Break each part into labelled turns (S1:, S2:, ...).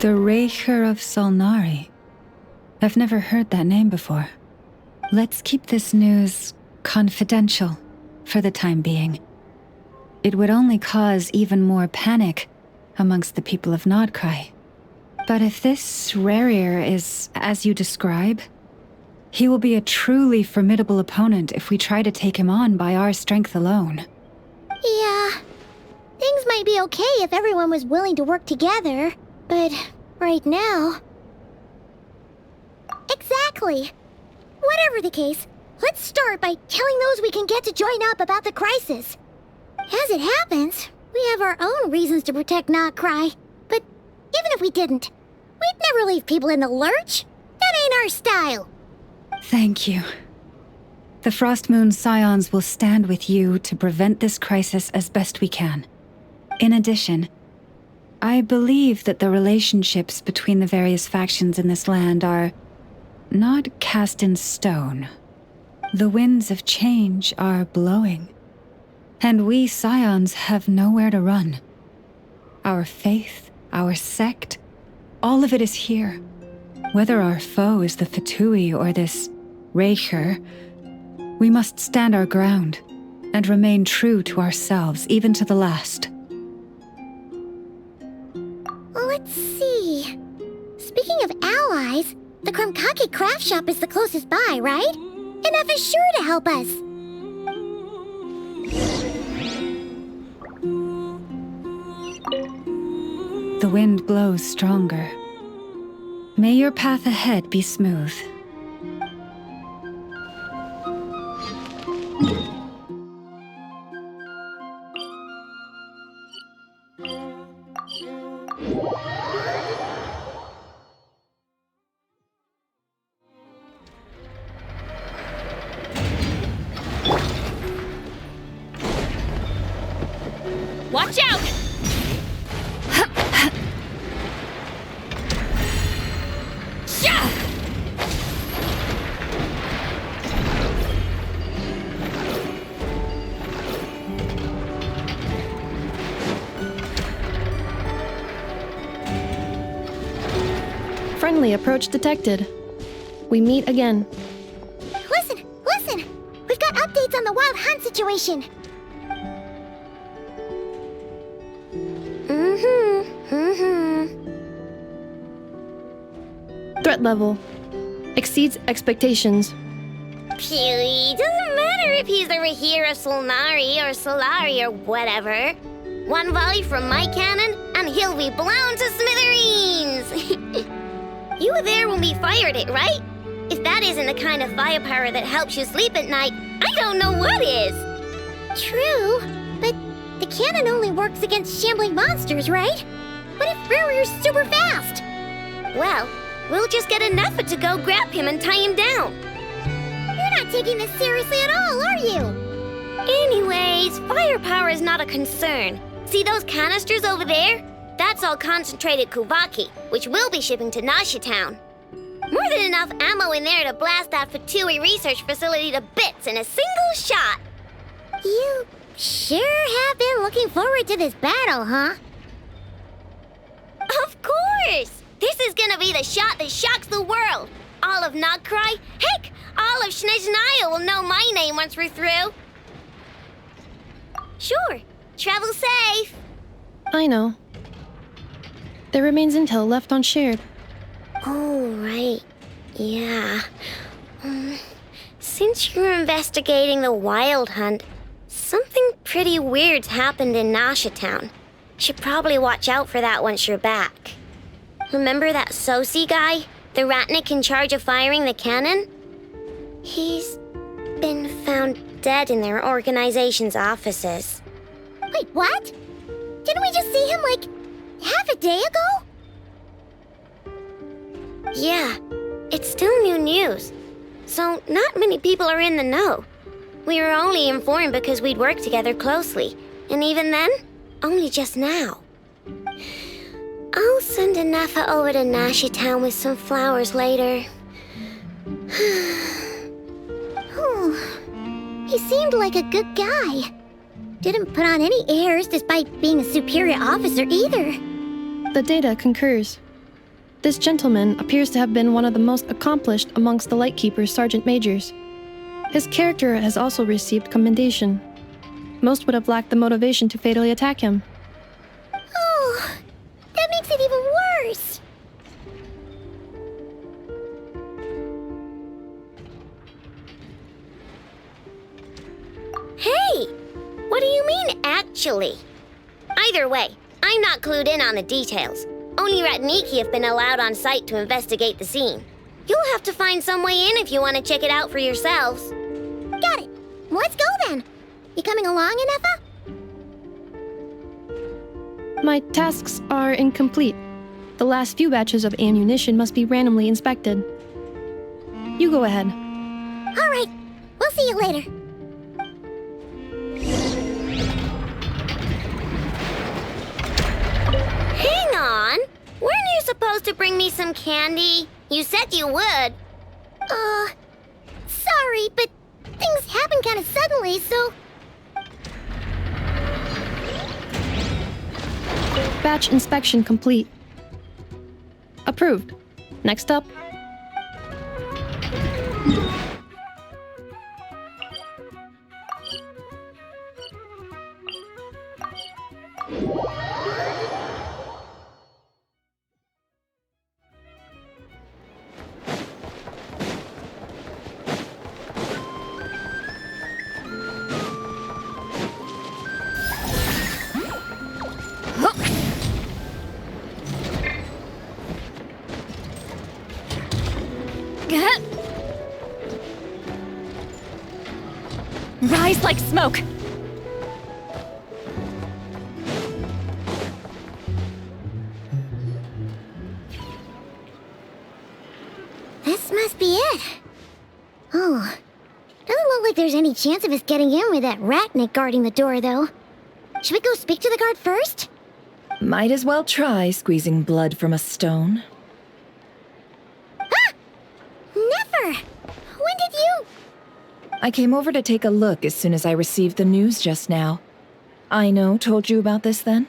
S1: The Raker of Solnari. I've never heard that name before. Let's keep this news confidential for the time being. It would only cause even more panic amongst the people of Nodcry. But if this Rarer is as you describe, he will be a truly formidable opponent if we try to take him on by our strength alone.
S2: Yeah, things might be okay if everyone was willing to work together, but right now... Exactly! Whatever the case, let's start by telling those we can get to join up about the crisis. As it happens, we have our own reasons to protect Nodcry, but even if we didn't, we'd never leave people in the lurch. That ain't our style.
S1: Thank you. The Frostmoon Scions will stand with you to prevent this crisis as best we can. In addition, I believe that the relationships between the various factions in this land are not cast in stone. The winds of change are blowing, and we Scions have nowhere to run. Our faith, our sect, all of it is here. Whether our foe is the Fatui or this Raker, we must stand our ground and remain true to ourselves, even to the last.
S2: Let's see. Speaking of allies, the Krumkake craft shop is the closest by, right? And F is sure to help us.
S1: The wind blows stronger. May your path ahead be smooth.
S3: Watch out!
S4: Friendly approach detected. We meet again.
S2: Listen! Listen! We've got updates on the wild hunt situation.
S4: Threat level exceeds expectations.
S5: Phew, doesn't matter if he's the Rahir of Solnari or Solari or whatever. One volley from my cannon, and he'll be blown to smithereens! You were there when we fired it, right? If that isn't the kind of firepower that helps you sleep at night, I don't know what is!
S2: True, but the cannon only works against shambling monsters, right? What if Rarir's super fast?
S5: Well, we'll just get an effort to go grab him and tie him down.
S2: You're not taking this seriously at all, are you?
S5: Anyways, firepower is not a concern. See those canisters over there? That's all concentrated Kuvaki, which we'll be shipping to Nasha Town. More than enough ammo in there to blast that Fatui research facility to bits in a single shot.
S2: You sure have been looking forward to this battle, huh?
S5: Of course! This is gonna be the shot that shocks the world. All of Nodcry, heck, all of Snezhnaya will know my name once we're through. Sure, travel safe.
S4: I know. There remains intel left unshared.
S5: Oh, right. Yeah. Since you're investigating the wild hunt, something pretty weird's happened in Nasha Town. Should probably watch out for that once you're back. Remember that Sosi guy? The Ratnik in charge of firing the cannon? He's been found dead in their organization's offices.
S2: Wait, what? Didn't we just see him, like, half a day ago?
S5: Yeah, it's still new news. so not many people are in the know. We were only informed because we'd worked together closely, and even then, only just now. I'll send a Nepha over to Nashitown with some flowers later.
S2: He seemed like a good guy. Didn't put on any airs despite being a superior officer either.
S4: The data concurs. This gentleman appears to have been one of the most accomplished amongst the Lightkeeper's sergeant majors. His character has also received commendation. Most would have lacked the motivation to fatally attack him.
S2: Oh, that makes it even worse.
S5: Hey! What do you mean, actually? Either way, I'm not clued in on the details. Only Ratniki have been allowed on site to investigate the scene. You'll have to find some way in if you want to check it out for yourselves.
S2: Got it. Let's go then. You coming along, Nepha?
S4: My tasks are incomplete. The last few batches of ammunition must be randomly inspected. You go ahead.
S2: All right. We'll see you later.
S5: Hang on! Weren't you supposed to bring me some candy? You said you would.
S2: Sorry, but things happened kind of suddenly, so...
S4: Batch inspection complete. Approved. Next up.
S1: Rise like smoke!
S2: This must be it. Oh, doesn't look like there's any chance of us getting in with that ratnik guarding the door, though. Should we go speak to the guard first?
S3: Might as well try squeezing blood from a stone.
S2: Ah! Never! When did you...
S3: I came over to take a look as soon as I received the news just now. Aino told you about this then?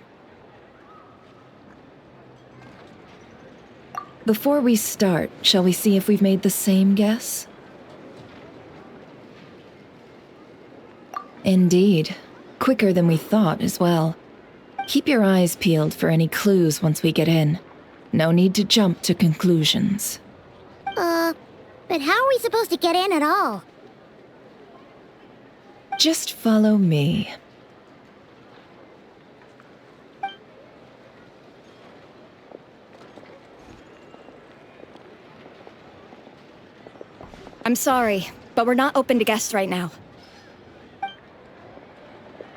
S3: Before we start, shall we see if we've made the same guess? Indeed. Quicker than we thought as well. Keep your eyes peeled for any clues once we get in. No need to jump to conclusions.
S2: But how are we supposed to get in at all?
S3: Just follow me.
S1: I'm sorry, but we're not open to guests right now.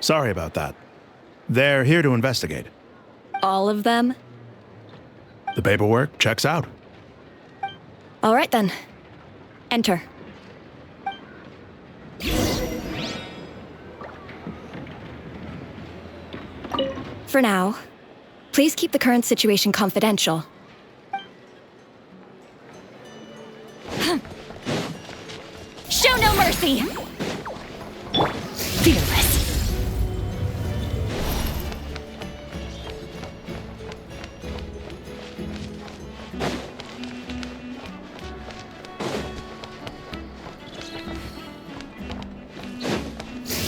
S6: Sorry about that. They're here to investigate.
S1: All of them?
S6: The paperwork checks out.
S1: All right then. Enter. For now, please keep the current situation confidential. Show no mercy! Fearless.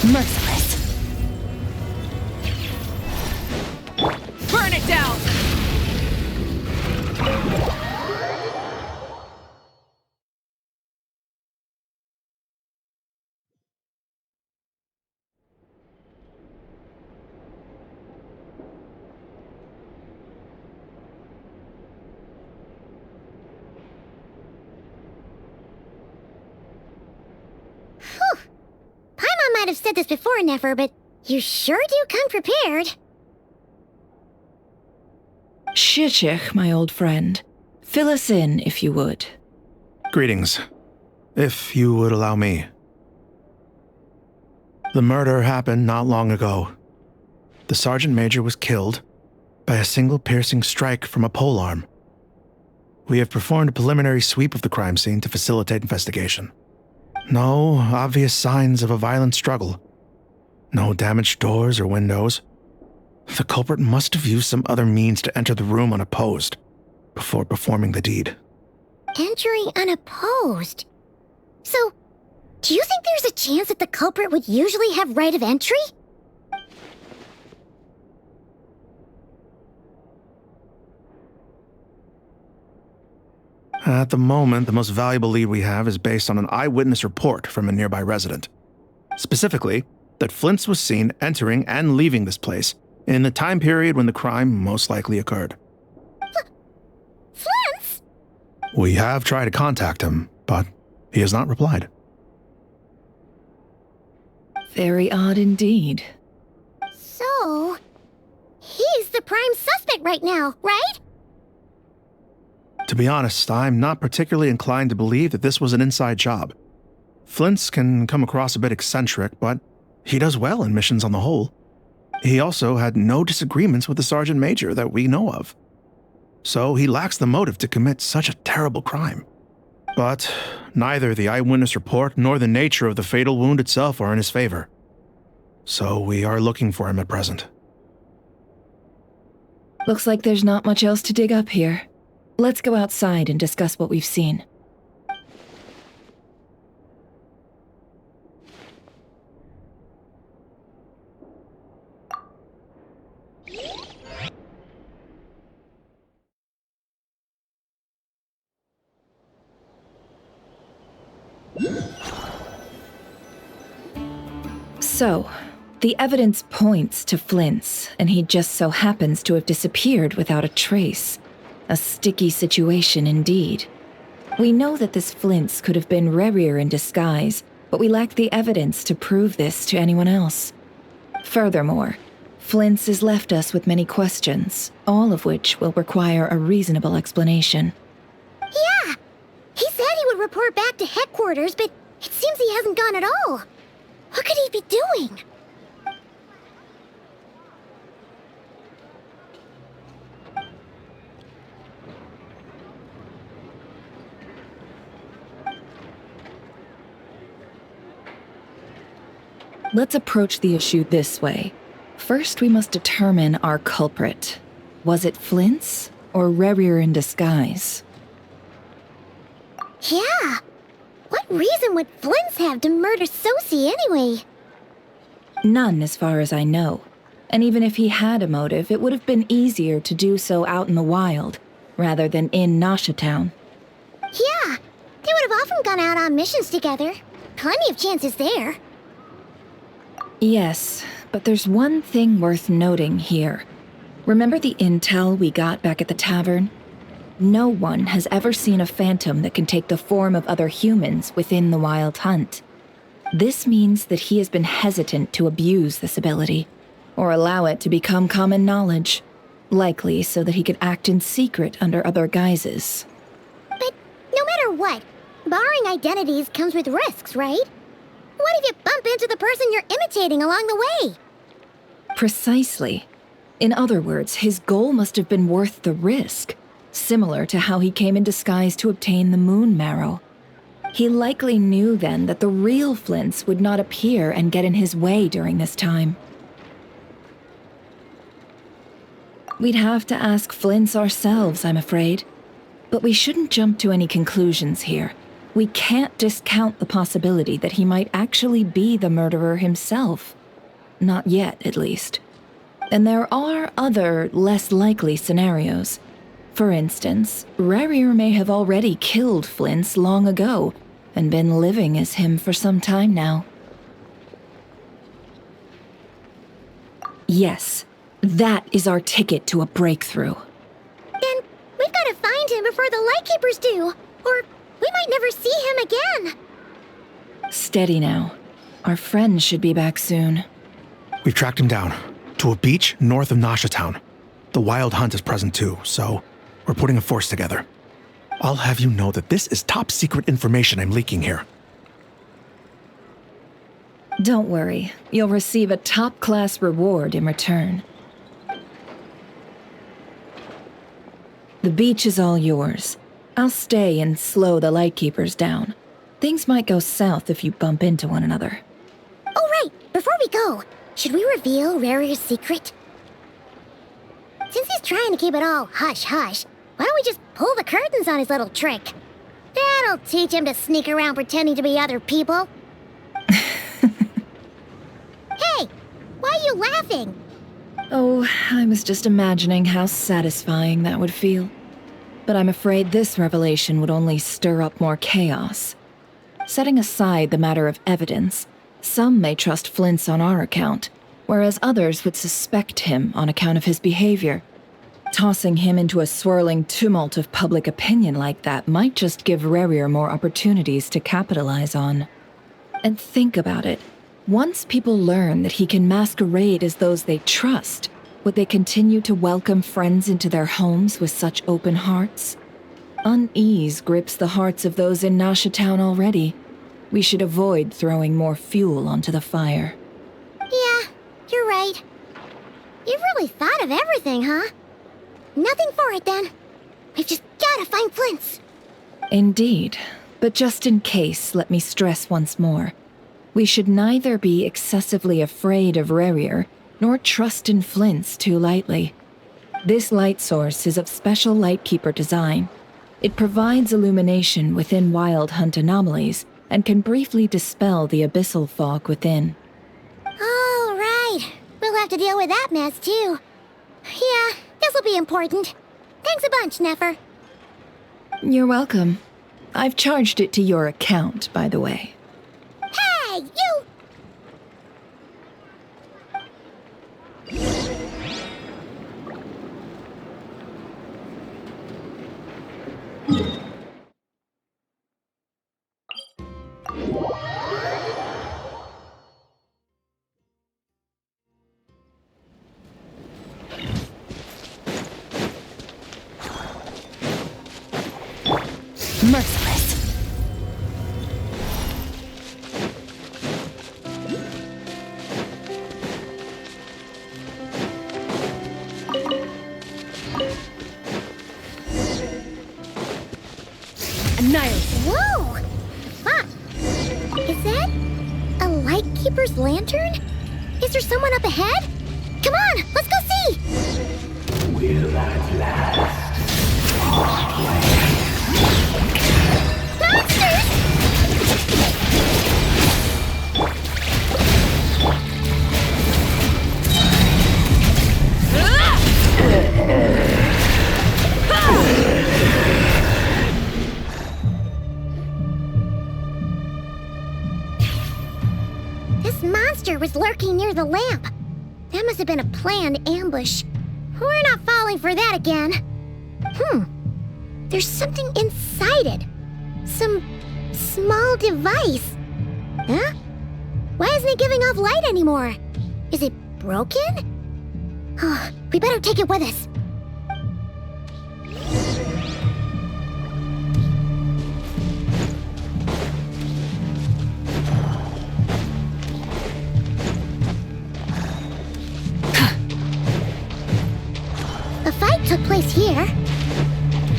S1: Merciless. Burn it down!
S2: Paimon might have said this before, Nefer, but you sure do come prepared.
S3: Shichich, my old friend. Fill us in, if you would.
S6: Greetings. if you would allow me. The murder happened not long ago. The Sergeant Major was killed by a single piercing strike from a polearm. We have performed a preliminary sweep of the crime scene to facilitate investigation. No obvious signs of a violent struggle. No damaged doors or windows. The culprit must have used some other means to enter the room unopposed before performing the deed.
S2: Entering unopposed? So, do you think there's a chance that the culprit would usually have right of entry?
S6: At the moment, the most valuable lead we have is based on an eyewitness report from a nearby resident. Specifically, that Flint's was seen entering and leaving this place in the time period when the crime most likely occurred.
S2: Flint's?
S6: We have tried to contact him, but he has not replied.
S3: Very odd indeed.
S2: So, he's the prime suspect right now, right?
S6: To be honest, I'm not particularly inclined to believe that this was an inside job. Flint's can come across a bit eccentric, but he does well in missions on the whole. He also had no disagreements with the Sergeant Major that we know of. So he lacks the motive to commit such a terrible crime. But neither the eyewitness report nor the nature of the fatal wound itself are in his favor. So we are looking for him at present.
S3: Looks like there's not much else to dig up here. Let's go outside and discuss what we've seen. So, the evidence points to Flint's, and he just so happens to have disappeared without a trace. A sticky situation indeed. We know that this Flint's could have been Rerir in disguise, but we lack the evidence to prove this to anyone else. Furthermore, Flint's has left us with many questions, all of which will require a reasonable explanation.
S2: Yeah! He said he would report back to headquarters, but it seems he hasn't gone at all. What could he be doing?
S3: Let's approach the issue this way. First, we must determine our culprit. Was it Flint's or Rerir in disguise?
S2: Yeah! What reason would Flint's have to murder Sosie anyway?
S3: None, as far as I know. And even if he had a motive, it would have been easier to do so out in the wild, rather than in Nasha Town.
S2: Yeah, they would have often gone out on missions together. Plenty of chances there.
S3: Yes, but there's one thing worth noting here. Remember the intel we got back at the tavern? No one has ever seen a phantom that can take the form of other humans within the Wild Hunt. This means that he has been hesitant to abuse this ability, or allow it to become common knowledge, likely so that he could act in secret under other guises.
S2: But no matter what, barring identities comes with risks, right? What if you bump into the person you're imitating along the way?
S3: Precisely. In other words, his goal must have been worth the risk, similar to how he came in disguise to obtain the moon marrow. He likely knew then that the real Flint's would not appear and get in his way during this time. We'd have to ask Flint's ourselves, I'm afraid. But we shouldn't jump to any conclusions here. We can't discount the possibility that he might actually be the murderer himself. Not yet, at least. And there are other, less likely scenarios. For instance, Rerir may have already killed Flint's long ago, and been living as him for some time now. Yes, that is our ticket to a breakthrough.
S2: Then we've got to find him before the Lightkeepers do, or we might never see him again.
S3: Steady now. Our friend should be back soon.
S6: We've tracked him down to a beach north of Nasha Town. The Wild Hunt is present too, so we're putting a force together. I'll have you know that this is top secret information I'm leaking here.
S3: Don't worry, you'll receive a top-class reward in return. The beach is all yours. I'll stay and slow the Lightkeepers down. Things might go south if you bump into one another.
S2: Oh, right. Before we go, should we reveal Rarier's secret? Since he's trying to keep it all hush-hush, why don't we just pull the curtains on his little trick? That'll teach him to sneak around pretending to be other people. Hey, why are you laughing?
S3: Oh, I was just imagining how satisfying that would feel. But I'm afraid this revelation would only stir up more chaos. Setting aside the matter of evidence, some may trust Flint's on our account, whereas others would suspect him on account of his behavior. Tossing him into a swirling tumult of public opinion like that might just give Rarier more opportunities to capitalize on. And think about it. Once people learn that he can masquerade as those they trust, would they continue to welcome friends into their homes with such open hearts? Unease grips the hearts of those in Nasha Town already. We should avoid throwing more fuel onto the fire.
S2: Yeah, you're right. You've really thought of everything, huh? Nothing for it, then. We've just gotta find Flint's.
S3: Indeed. But just in case, let me stress once more. We should neither be excessively afraid of Rarier, nor trust in Flint's too lightly. This light source is of special Lightkeeper design. It provides illumination within Wild Hunt anomalies, and can briefly dispel the abyssal fog within.
S2: Oh, right. We'll have to deal with that mess, too. Yeah, this'll be important. Thanks a bunch, Nefer.
S3: You're welcome. I've charged it to your account, by the way.
S2: Hey, you!
S1: Merciless. Annihilate.
S2: Whoa! Fuck! Is that a Lightkeeper's lantern? Is there someone up ahead? Come on, let's go see!
S7: Will at last.
S2: This monster was lurking near the lamp. That must have been a planned ambush. We're not falling for that again. There's something inside it. Some small device. Huh? Why isn't it giving off light anymore? Is it broken? Oh, we better take it with us. A fight took place here.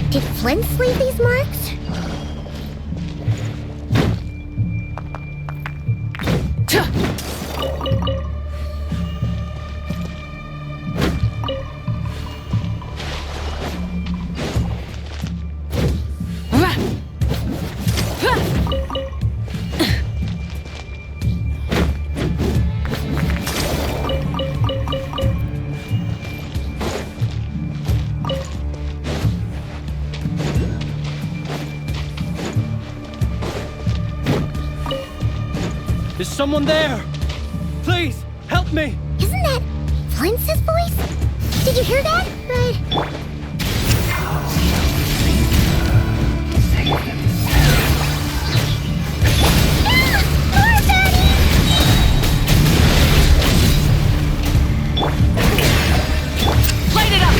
S2: Did Flint leave these marks?
S8: Is someone there? Please, help me!
S2: Isn't that Flint's voice? Did you hear that?
S1: Light it up!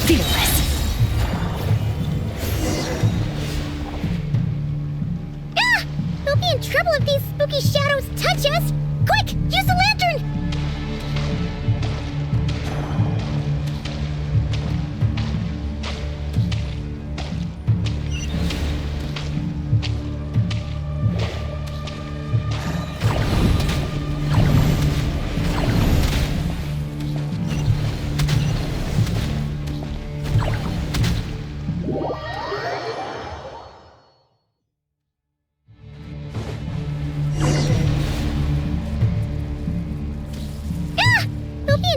S1: fearless.
S2: Ah! We'll be in trouble if these spooky shadows touch us! Quick, use the lantern!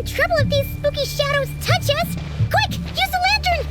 S2: Trouble if these spooky shadows touch us! Quick, use the lantern!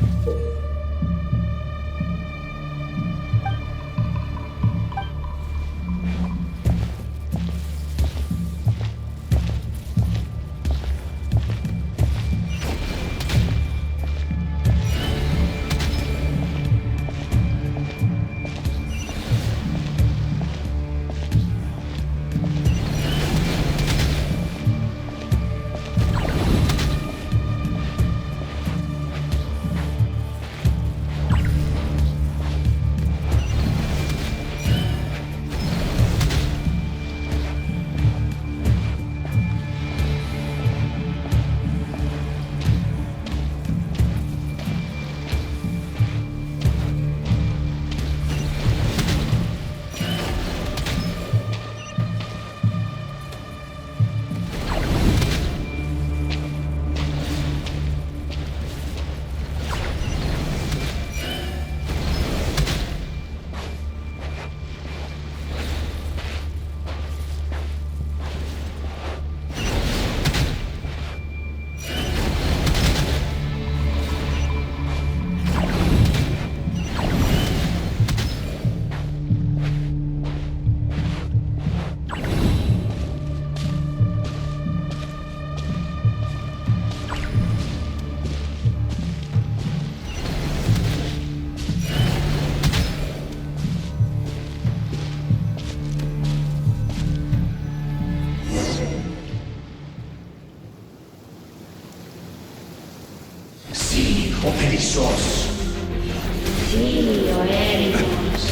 S7: Perissos. Silio eremos.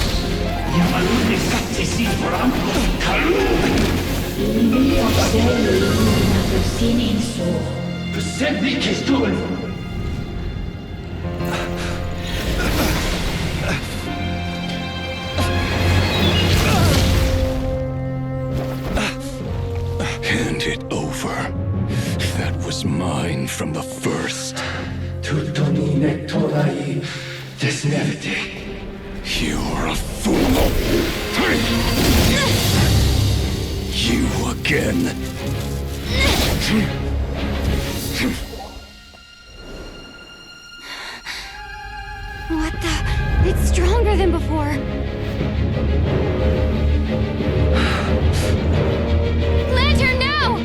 S7: Llamalune sattesi forampo kalun. Ilmio selli ilmatu sininsu. Beseddi kestun.
S9: Hand it over. That was mine from the first.
S7: Tutto mine todai desnevite.
S9: You're a fool. You again.
S2: What the? It's stronger than before. Lantern now!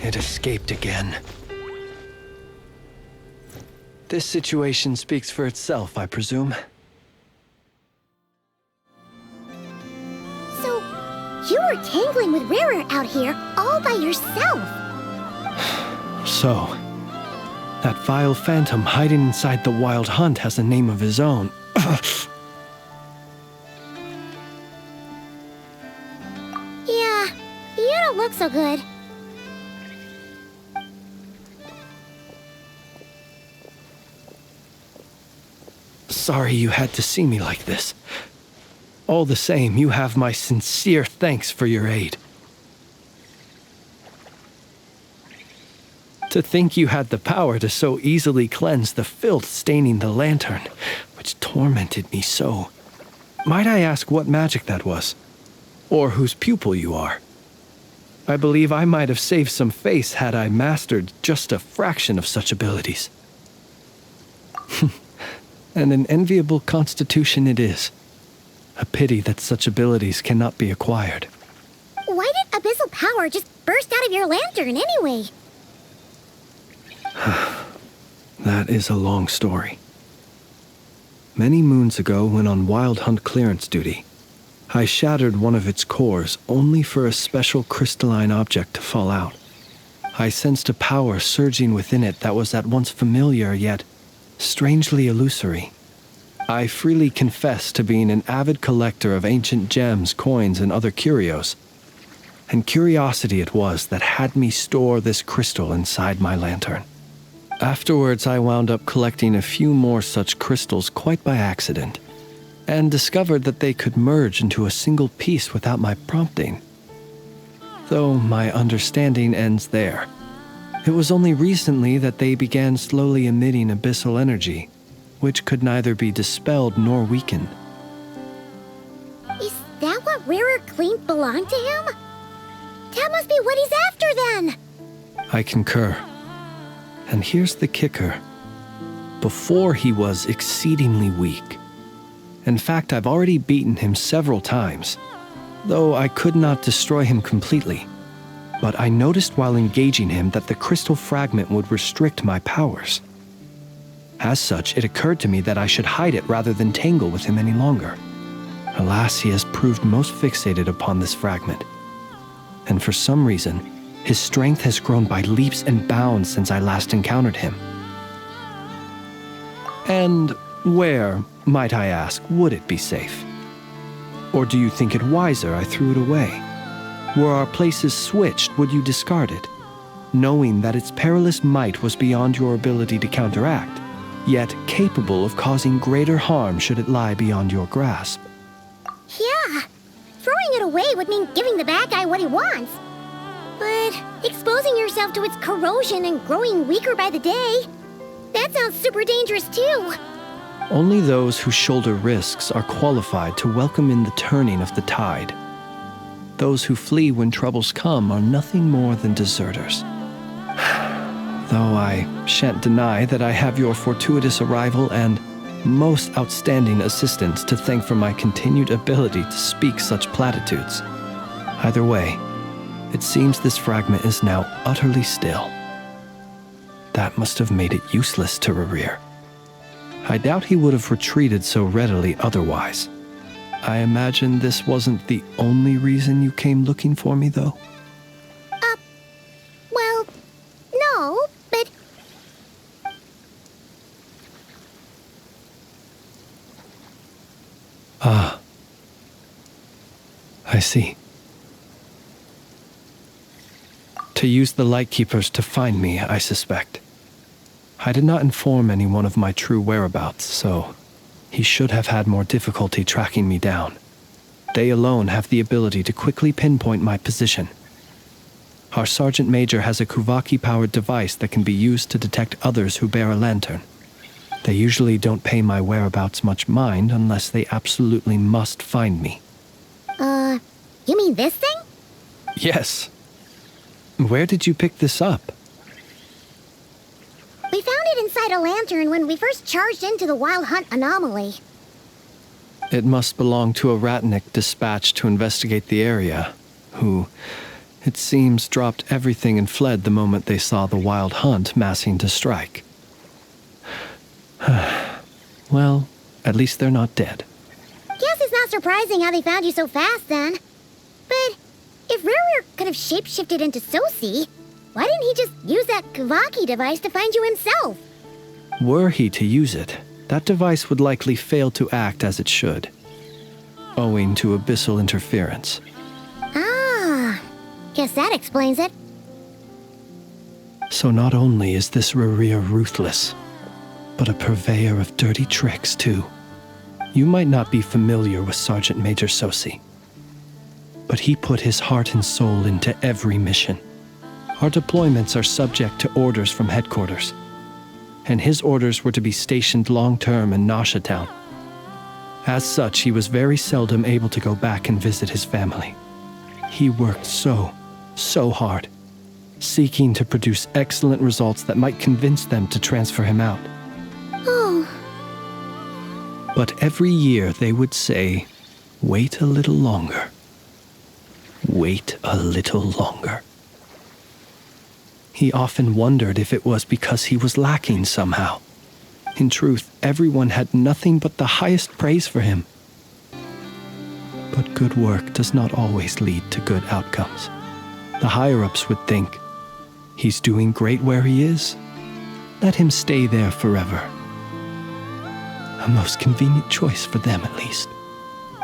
S8: It escaped again. This situation speaks for itself, I presume.
S2: So, you were tangling with Rarer out here all by yourself.
S8: So, that vile phantom hiding inside the Wild Hunt has a name of his own.
S2: Yeah, you don't look so good.
S8: Sorry you had to see me like this. All the same, you have my sincere thanks for your aid. To think you had the power to so easily cleanse the filth staining the lantern, which tormented me so. Might I ask what magic that was? Or whose pupil you are? I believe I might have saved some face had I mastered just a fraction of such abilities. And an enviable constitution it is. A pity that such abilities cannot be acquired.
S2: Why did abyssal power just burst out of your lantern anyway?
S8: That is a long story. Many moons ago, when on wild hunt clearance duty, I shattered one of its cores only for a special crystalline object to fall out. I sensed a power surging within it that was at once familiar yet strangely illusory. I freely confess to being an avid collector of ancient gems, coins, and other curios. And curiosity it was that had me store this crystal inside my lantern. Afterwards, I wound up collecting a few more such crystals quite by accident, and discovered that they could merge into a single piece without my prompting. Though my understanding ends there. It was only recently that they began slowly emitting abyssal energy, which could neither be dispelled nor weakened.
S2: Is that what rarer gleam belonged to him? That must be what he's after then!
S8: I concur. And here's the kicker. Before he was exceedingly weak. In fact, I've already beaten him several times, though I could not destroy him completely. But I noticed while engaging him that the crystal fragment would restrict my powers. As such, it occurred to me that I should hide it rather than tangle with him any longer. Alas, he has proved most fixated upon this fragment. And for some reason, his strength has grown by leaps and bounds since I last encountered him. And where, might I ask, would it be safe? Or do you think it wiser I threw it away? Were our places switched, would you discard it, knowing that its perilous might was beyond your ability to counteract, yet capable of causing greater harm should it lie beyond your grasp?
S2: Yeah, throwing it away would mean giving the bad guy what he wants. But exposing yourself to its corrosion and growing weaker by the day, that sounds super dangerous too.
S8: Only those who shoulder risks are qualified to welcome in the turning of the tide. Those who flee when troubles come are nothing more than deserters. Though I shan't deny that I have your fortuitous arrival and most outstanding assistance to thank for my continued ability to speak such platitudes. Either way, it seems this fragment is now utterly still. That must have made it useless to Rerir. I doubt he would have retreated so readily otherwise. I imagine this wasn't the only reason you came looking for me, though?
S2: Well, no, but...
S8: Ah. I see. To use the Lightkeepers to find me, I suspect. I did not inform anyone of my true whereabouts, so he should have had more difficulty tracking me down. They alone have the ability to quickly pinpoint my position. Our Sergeant Major has a Kuvaki-powered device that can be used to detect others who bear a lantern. They usually don't pay my whereabouts much mind unless they absolutely must find me.
S2: You mean this thing?
S8: Yes. Where did you pick this up?
S2: We found it inside a lantern when we first charged into the Wild Hunt anomaly.
S8: It must belong to a Ratnik dispatched to investigate the area, who, it seems, dropped everything and fled the moment they saw the Wild Hunt massing to strike. Well, at least they're not dead.
S2: Guess it's not surprising how they found you so fast, then. But if Rerir could have shapeshifted into Sosi, why didn't he just use that Kuvaki device to find you himself?
S8: Were he to use it, that device would likely fail to act as it should, owing to abyssal interference.
S2: Ah, guess that explains it.
S8: So not only is this Rerir ruthless, but a purveyor of dirty tricks, too. You might not be familiar with Sergeant Major Sosi, but he put his heart and soul into every mission. Our deployments are subject to orders from headquarters, and his orders were to be stationed long-term in Nasha Town. As such, he was very seldom able to go back and visit his family. He worked so hard, seeking to produce excellent results that might convince them to transfer him out.
S2: Oh.
S8: But every year they would say, "Wait a little longer. Wait a little longer." He often wondered if it was because he was lacking somehow. In truth, everyone had nothing but the highest praise for him. But good work does not always lead to good outcomes. The higher-ups would think, he's doing great where he is. Let him stay there forever. A most convenient choice for them, at least.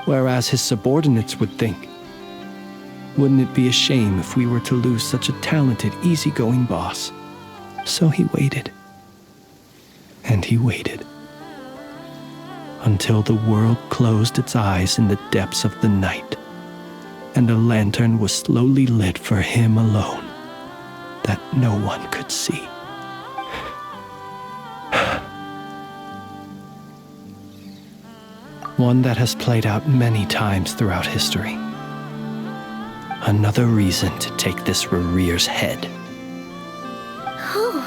S8: Whereas his subordinates would think, wouldn't it be a shame if we were to lose such a talented, easygoing boss? So he waited. And he waited. Until the world closed its eyes in the depths of the night, and a lantern was slowly lit for him alone, that no one could see. One that has played out many times throughout history. Another reason to take this Rerere's head.
S2: Oh.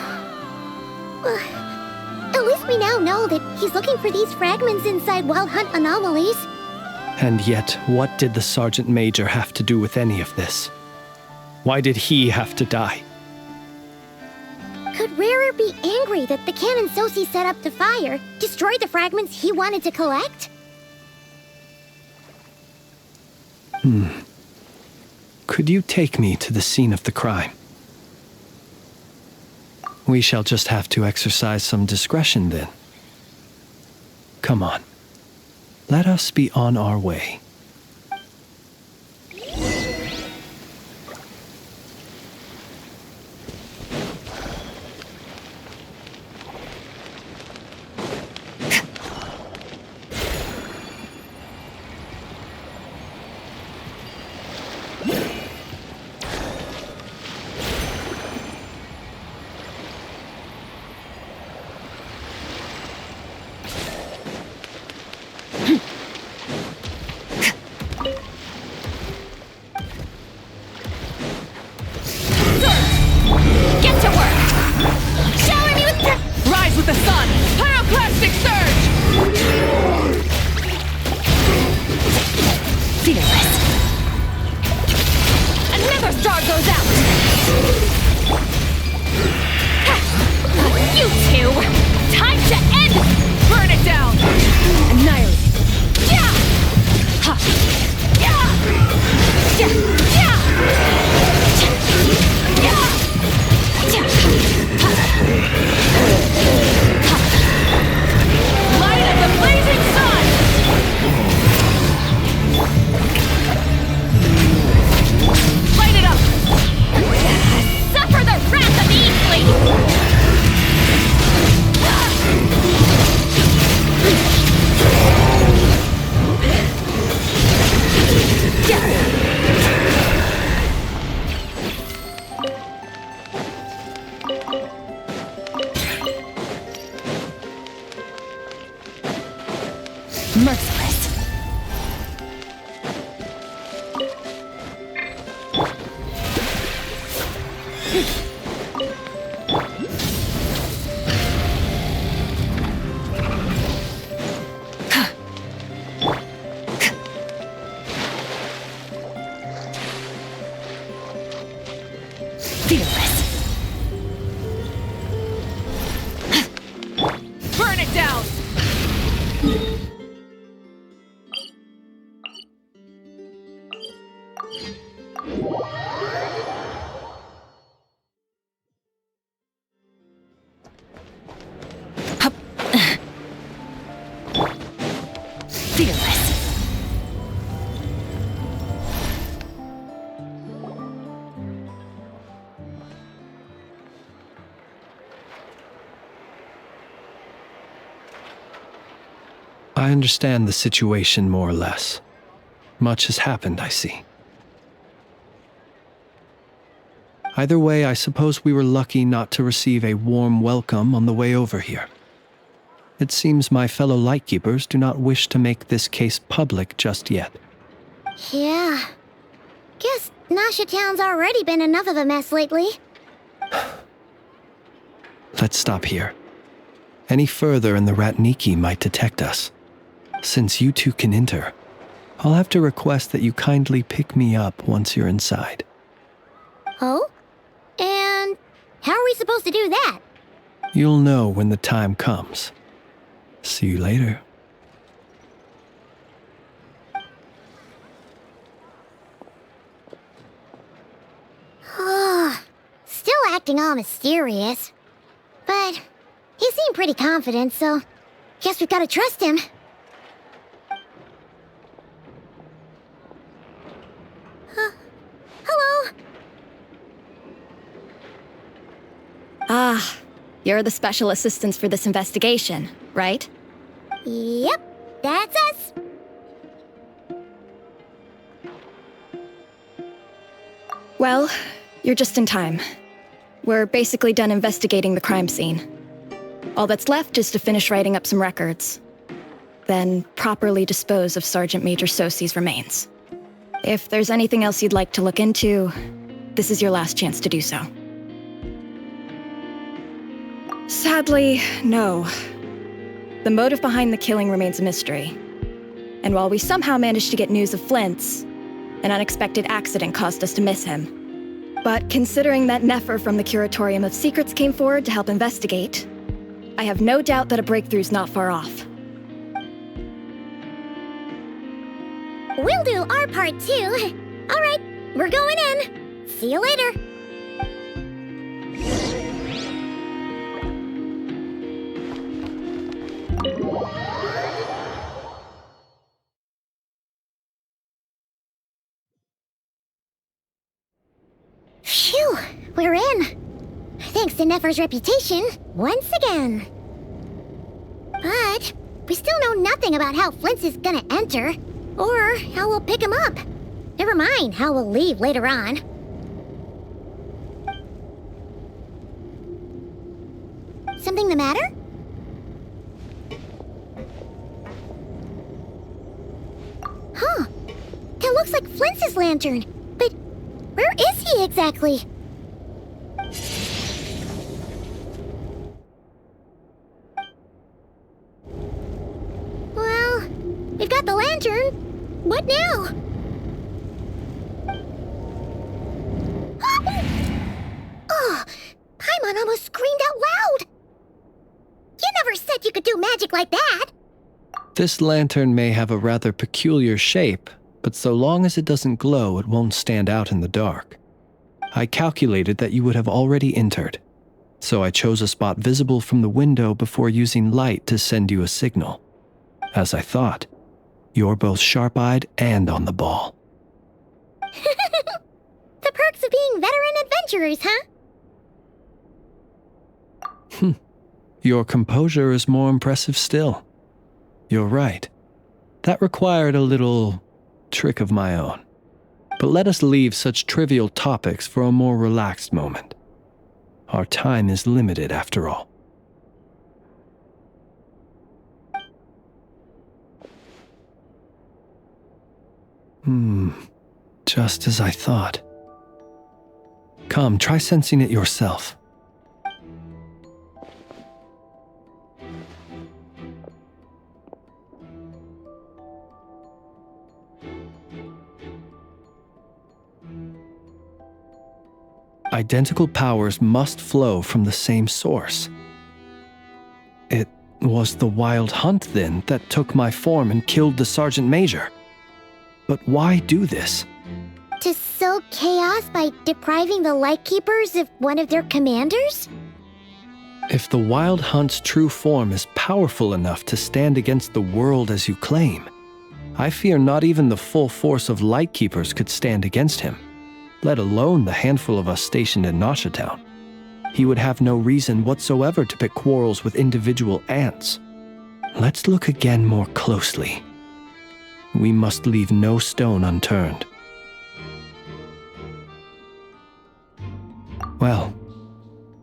S2: At least we now know that he's looking for these fragments inside Wild Hunt anomalies.
S8: And yet, what did the Sergeant Major have to do with any of this? Why did he have to die?
S2: Could Rerer be angry that the cannon Sosi set up to fire destroyed the fragments he wanted to collect?
S8: Could you take me to the scene of the crime? We shall just have to exercise some discretion then. Come on. Let us be on our way. I understand the situation more or less. Much has happened, I see. Either way, I suppose we were lucky not to receive a warm welcome on the way over here. It seems my fellow Lightkeepers do not wish to make this case public just yet.
S2: Yeah. Guess Nasha Town's already been enough of a mess lately.
S8: Let's stop here. Any further and the Ratniki might detect us. Since you two can enter, I'll have to request that you kindly pick me up once you're inside.
S2: Oh? And how are we supposed to do that?
S8: You'll know when the time comes. See you later.
S2: Still acting all mysterious. But he seemed pretty confident, so guess we've gotta trust him. Hello?
S10: Ah, you're the special assistants for this investigation, right?
S2: Yep, that's us.
S10: Well, you're just in time. We're basically done investigating the crime scene. All that's left is to finish writing up some records. Then properly dispose of Sergeant Major Sosie's remains. If there's anything else you'd like to look into, this is your last chance to do so. Sadly, no. The motive behind the killing remains a mystery. And while we somehow managed to get news of Flint's, an unexpected accident caused us to miss him. But considering that Nefer from the Curatorium of Secrets came forward to help investigate, I have no doubt that a breakthrough's not far off.
S2: We'll do our part too. All right, we're going in. See you later. Phew, we're in. Thanks to Nefer's reputation, once again. But we still know nothing about how Flint's is gonna enter, or how we'll pick him up. Never mind how we'll leave later on. Something the matter? Huh. That looks like Flint's lantern. But where is he exactly? Well, we've got the lantern. What now? Oh, Paimon almost screamed out loud. You never said you could do magic like that.
S8: This lantern may have a rather peculiar shape, but so long as it doesn't glow, it won't stand out in the dark. I calculated that you would have already entered, so I chose a spot visible from the window before using light to send you a signal. As I thought, you're both sharp-eyed and on the ball.
S2: The perks of being veteran adventurers, huh?
S8: Your composure is more impressive still. You're right. That required a little trick of my own. But let us leave such trivial topics for a more relaxed moment. Our time is limited after all. Just as I thought. Come, try sensing it yourself. Identical powers must flow from the same source. It was the Wild Hunt, then, that took my form and killed the Sergeant Major. But why do this?
S2: To sow chaos by depriving the Lightkeepers of one of their commanders?
S8: If the Wild Hunt's true form is powerful enough to stand against the world as you claim, I fear not even the full force of Lightkeepers could stand against him, let alone the handful of us stationed in Nasha Town. He would have no reason whatsoever to pick quarrels with individual ants. Let's look again more closely. We must leave no stone unturned.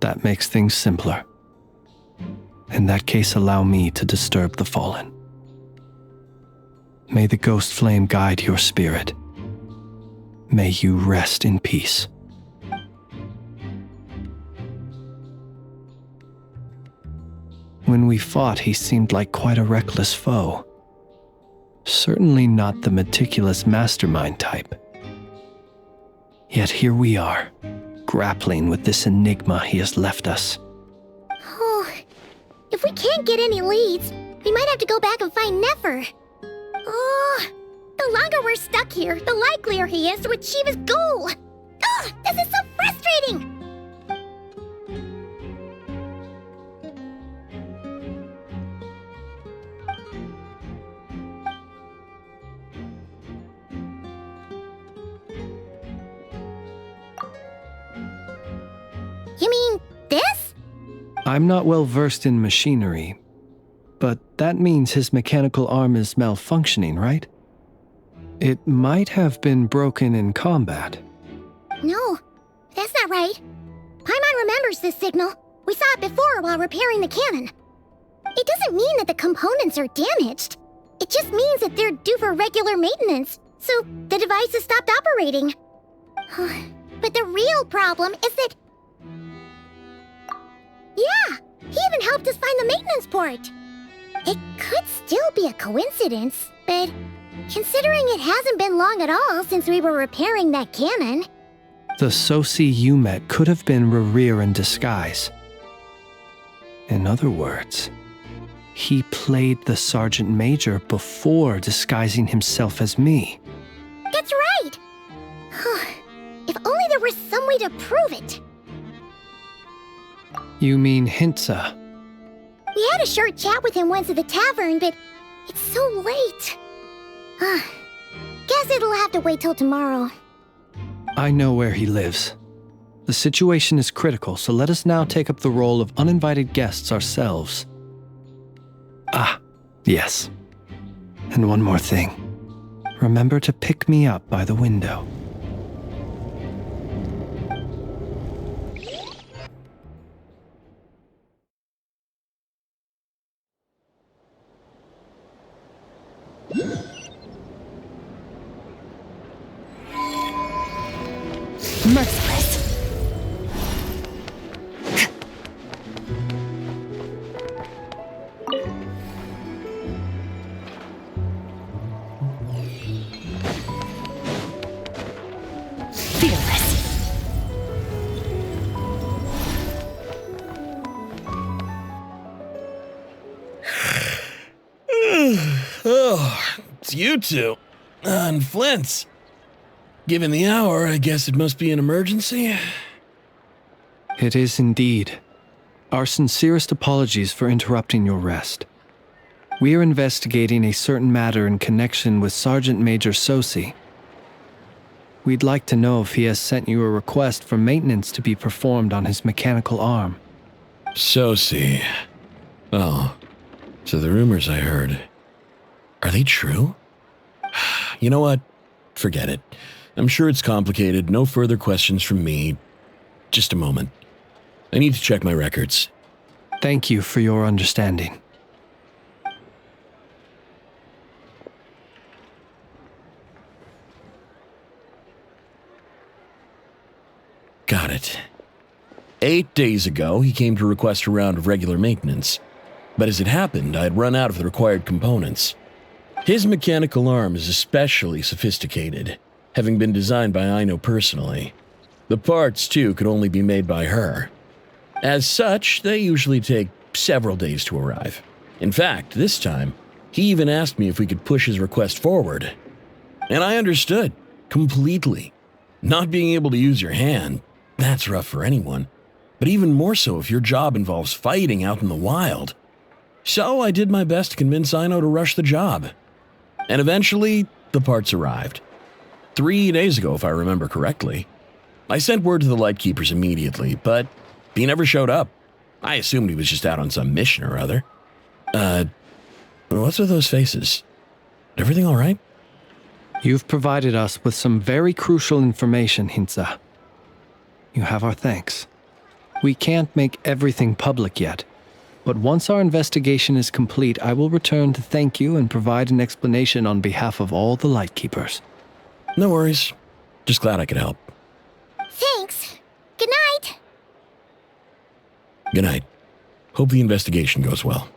S8: That makes things simpler. In that case, allow me to disturb the fallen. May the ghost flame guide your spirit. May you rest in peace. When we fought, he seemed like quite a reckless foe. Certainly not the meticulous mastermind type. Yet here we are, grappling with this enigma he has left us.
S2: Oh, if we can't get any leads, we might have to go back and find Nefer. Oh, the longer we're stuck here, the likelier he is to achieve his goal. Ugh, this is so frustrating! You mean this?
S8: I'm not well versed in machinery, but that means his mechanical arm is malfunctioning, right? It might have been broken in combat.
S2: No, that's not right. Paimon remembers this signal. We saw it before while repairing the cannon. It doesn't mean that the components are damaged. It just means that they're due for regular maintenance, so the device has stopped operating. But the real problem is that... Yeah, he even helped us find the maintenance port. It could still be a coincidence, but considering it hasn't been long at all since we were repairing that cannon...
S8: The Sosi you met could have been Rerir in disguise. In other words, he played the Sergeant Major before disguising himself as me.
S2: That's right! If only there were some way to prove it.
S8: You mean Hintsa?
S2: We had a short chat with him once at the tavern, but it's so late. Guess it'll have to wait till tomorrow.
S8: I know where he lives. The situation is critical, so let us now take up the role of uninvited guests ourselves. Ah, yes. And one more thing. Remember to pick me up by the window.
S1: Merciless. Fearless.
S11: Oh, it's you two. And Flint's. Given the hour, I guess it must be an emergency.
S8: It is indeed. Our sincerest apologies for interrupting your rest. We are investigating a certain matter in connection with Sergeant Major Sosi. We'd like to know if he has sent you a request for maintenance to be performed on his mechanical arm.
S11: Sosi. Oh, so the rumors I heard, are they true? You know what? Forget it. I'm sure it's complicated. No further questions from me. Just a moment. I need to check my records.
S8: Thank you for your understanding.
S11: Got it. 8 days ago, he came to request a round of regular maintenance. But as it happened, I had run out of the required components. His mechanical arm is especially sophisticated, having been designed by Aino personally. The parts, too, could only be made by her. As such, they usually take several days to arrive. In fact, this time, he even asked me if we could push his request forward. And I understood, completely. Not being able to use your hand, that's rough for anyone. But even more so if your job involves fighting out in the wild. So I did my best to convince Aino to rush the job. And eventually, the parts arrived. 3 days ago, if I remember correctly. I sent word to the Lightkeepers immediately, but he never showed up. I assumed he was just out on some mission or other. What's with those faces? Everything all right?
S8: You've provided us with some very crucial information, Hintsa. You have our thanks. We can't make everything public yet, but once our investigation is complete, I will return to thank you and provide an explanation on behalf of all the Lightkeepers.
S11: No worries. Just glad I could help.
S2: Thanks. Good night.
S11: Good night. Hope the investigation goes well.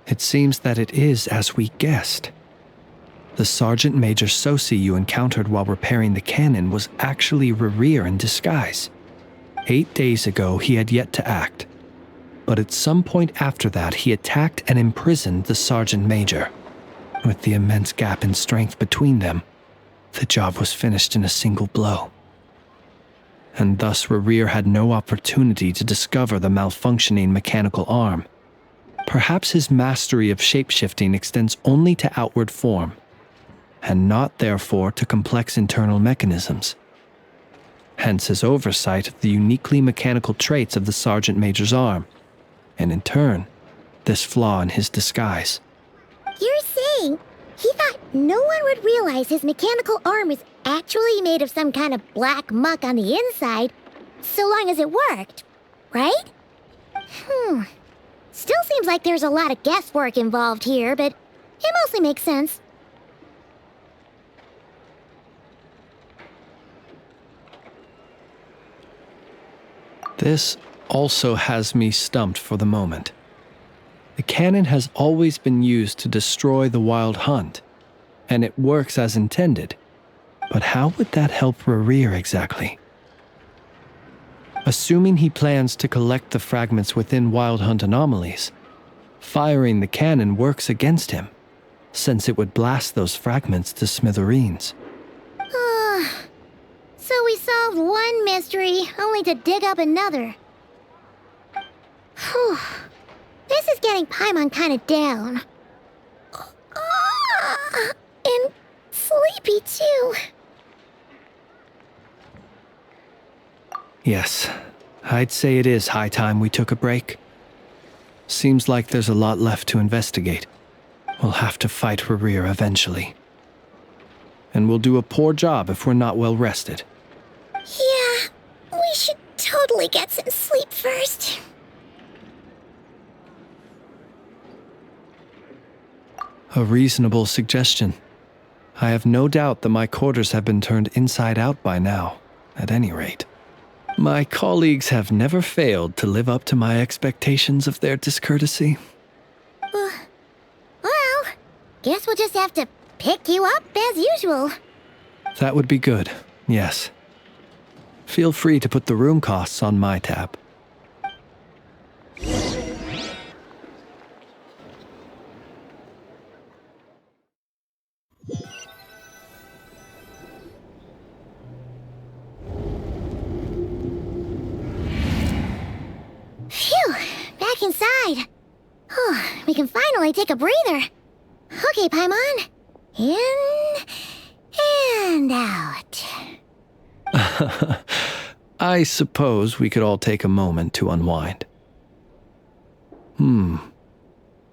S8: It seems that it is as we guessed. The Sergeant Major Sosi you encountered while repairing the cannon was actually Rerir in disguise. 8 days ago, he had yet to act. But at some point after that, he attacked and imprisoned the Sergeant Major. With the immense gap in strength between them, the job was finished in a single blow. And thus Rerir had no opportunity to discover the malfunctioning mechanical arm. Perhaps his mastery of shapeshifting extends only to outward form, and not therefore to complex internal mechanisms. Hence his oversight of the uniquely mechanical traits of the Sergeant Major's arm, and in turn, this flaw in his disguise.
S2: You're saying he thought no one would realize his mechanical arm is actually made of some kind of black muck on the inside, so long as it worked, right? Still seems like there's a lot of guesswork involved here, but it mostly makes sense.
S8: This also has me stumped for the moment. The cannon has always been used to destroy the Wild Hunt, and it works as intended. But how would that help Rerir exactly? Assuming he plans to collect the fragments within Wild Hunt anomalies, firing the cannon works against him, since it would blast those fragments to smithereens.
S2: So we solved one mystery, only to dig up another. Whew. This is getting Paimon kind of down. And sleepy too.
S8: Yes, I'd say it is high time we took a break. Seems like there's a lot left to investigate. We'll have to fight Rerir eventually. And we'll do a poor job if we're not well rested.
S2: Yeah, we should totally get some sleep first.
S8: A reasonable suggestion. I have no doubt that my quarters have been turned inside out by now, at any rate. My colleagues have never failed to live up to my expectations of their discourtesy.
S2: Well, guess we'll just have to pick you up as usual.
S8: That would be good, yes. Feel free to put the room costs on my tab.
S2: Phew, back inside. We can finally take a breather. Okay, Paimon. In and out.
S8: I suppose we could all take a moment to unwind.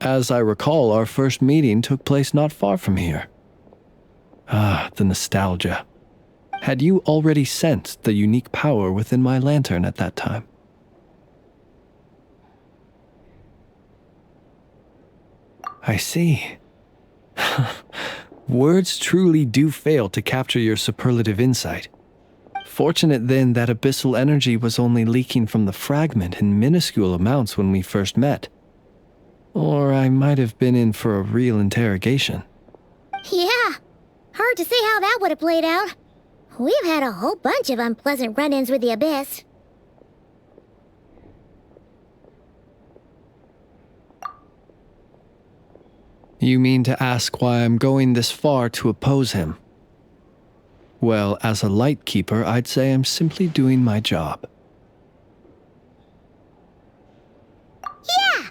S8: As I recall, our first meeting took place not far from here. The nostalgia. Had you already sensed the unique power within my lantern at that time? I see. Words truly do fail to capture your superlative insight. Fortunate then that abyssal energy was only leaking from the fragment in minuscule amounts when we first met. Or I might have been in for a real interrogation.
S2: Yeah, hard to say how that would have played out. We've had a whole bunch of unpleasant run-ins with the Abyss.
S8: You mean to ask why I'm going this far to oppose him? Well, as a Lightkeeper, I'd say I'm simply doing my job.
S2: Yeah!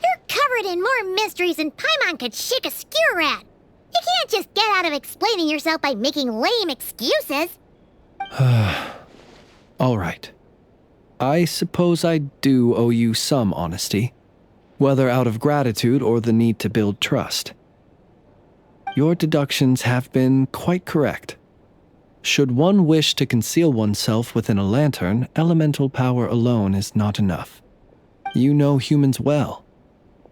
S2: You're covered in more mysteries than Paimon could shake a skewer at. You can't just get out of explaining yourself by making lame excuses.
S8: All right. I suppose I do owe you some honesty, whether out of gratitude or the need to build trust. Your deductions have been quite correct. Should one wish to conceal oneself within a lantern, elemental power alone is not enough. You know humans well,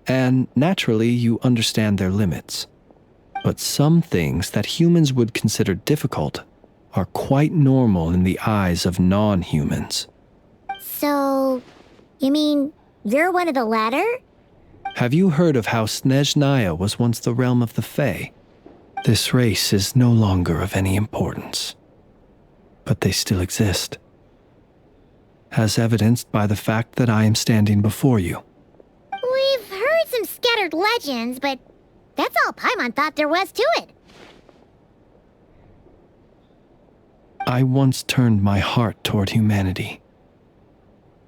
S8: and naturally you understand their limits. But some things that humans would consider difficult are quite normal in the eyes of non-humans.
S2: So, you mean you're one of the latter?
S8: Have you heard of how Snezhnaya was once the realm of the Fae? This race is no longer of any importance, but they still exist, as evidenced by the fact that I am standing before you.
S2: We've heard some scattered legends, but that's all Paimon thought there was to it.
S8: I once turned my heart toward humanity,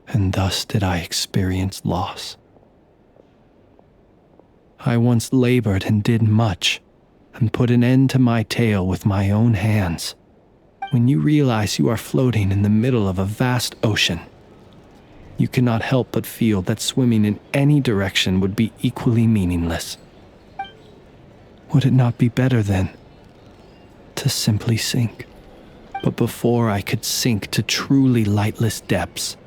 S8: and thus did I experience loss. I once labored and did much, and put an end to my tale with my own hands. When you realize you are floating in the middle of a vast ocean, you cannot help but feel that swimming in any direction would be equally meaningless. Would it not be better, then, to simply sink? But before I could sink to truly lightless depths,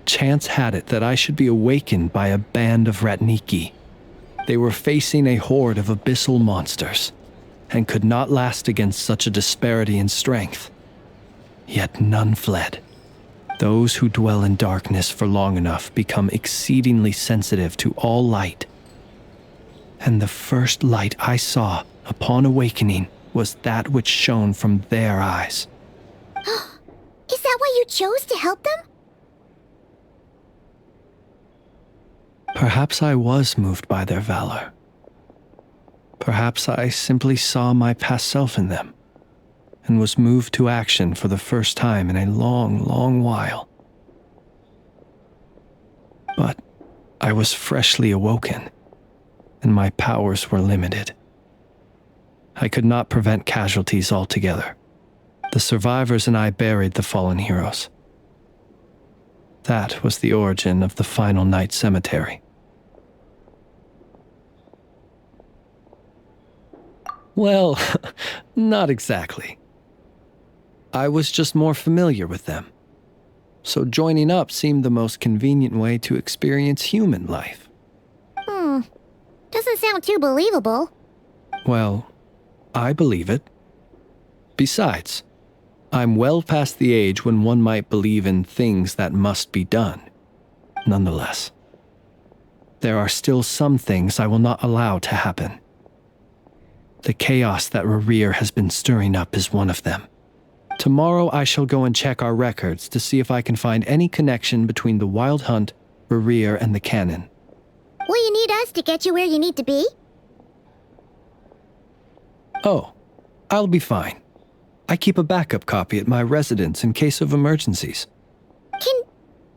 S8: chance had it that I should be awakened by a band of Ratniki. They were facing a horde of abyssal monsters, and could not last against such a disparity in strength. Yet none fled. Those who dwell in darkness for long enough become exceedingly sensitive to all light. And the first light I saw upon awakening was that which shone from their eyes.
S2: Is that why you chose to help them?
S8: Perhaps I was moved by their valor. Perhaps I simply saw my past self in them, and was moved to action for the first time in a long, long while. But I was freshly awoken, and my powers were limited. I could not prevent casualties altogether. The survivors and I buried the fallen heroes. That was the origin of the final night cemetery. Well, not exactly. I was just more familiar with them, so joining up seemed the most convenient way to experience human life.
S2: Doesn't sound too believable.
S8: Well, I believe it. Besides, I'm well past the age when one might believe in things that must be done. Nonetheless, there are still some things I will not allow to happen. The chaos that Rerir has been stirring up is one of them. Tomorrow I shall go and check our records to see if I can find any connection between the Wild Hunt, Rerir, and the Canon.
S2: Will you need us to get you where you need to be?
S8: Oh, I'll be fine. I keep a backup copy at my residence in case of emergencies.
S2: Can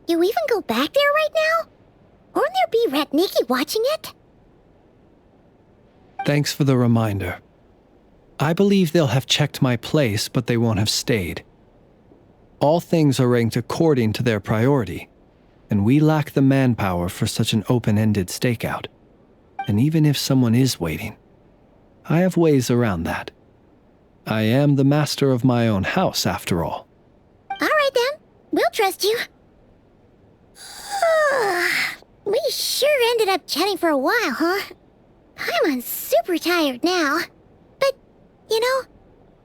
S2: you even go back there right now? Won't there be Ratniki watching it?
S8: Thanks for the reminder. I believe they'll have checked my place, but they won't have stayed. All things are ranked according to their priority, and we lack the manpower for such an open-ended stakeout. And even if someone is waiting, I have ways around that. I am the master of my own house, after all.
S2: All right, then. We'll trust you. We sure ended up chatting for a while, huh? I'm super tired now. But, you know,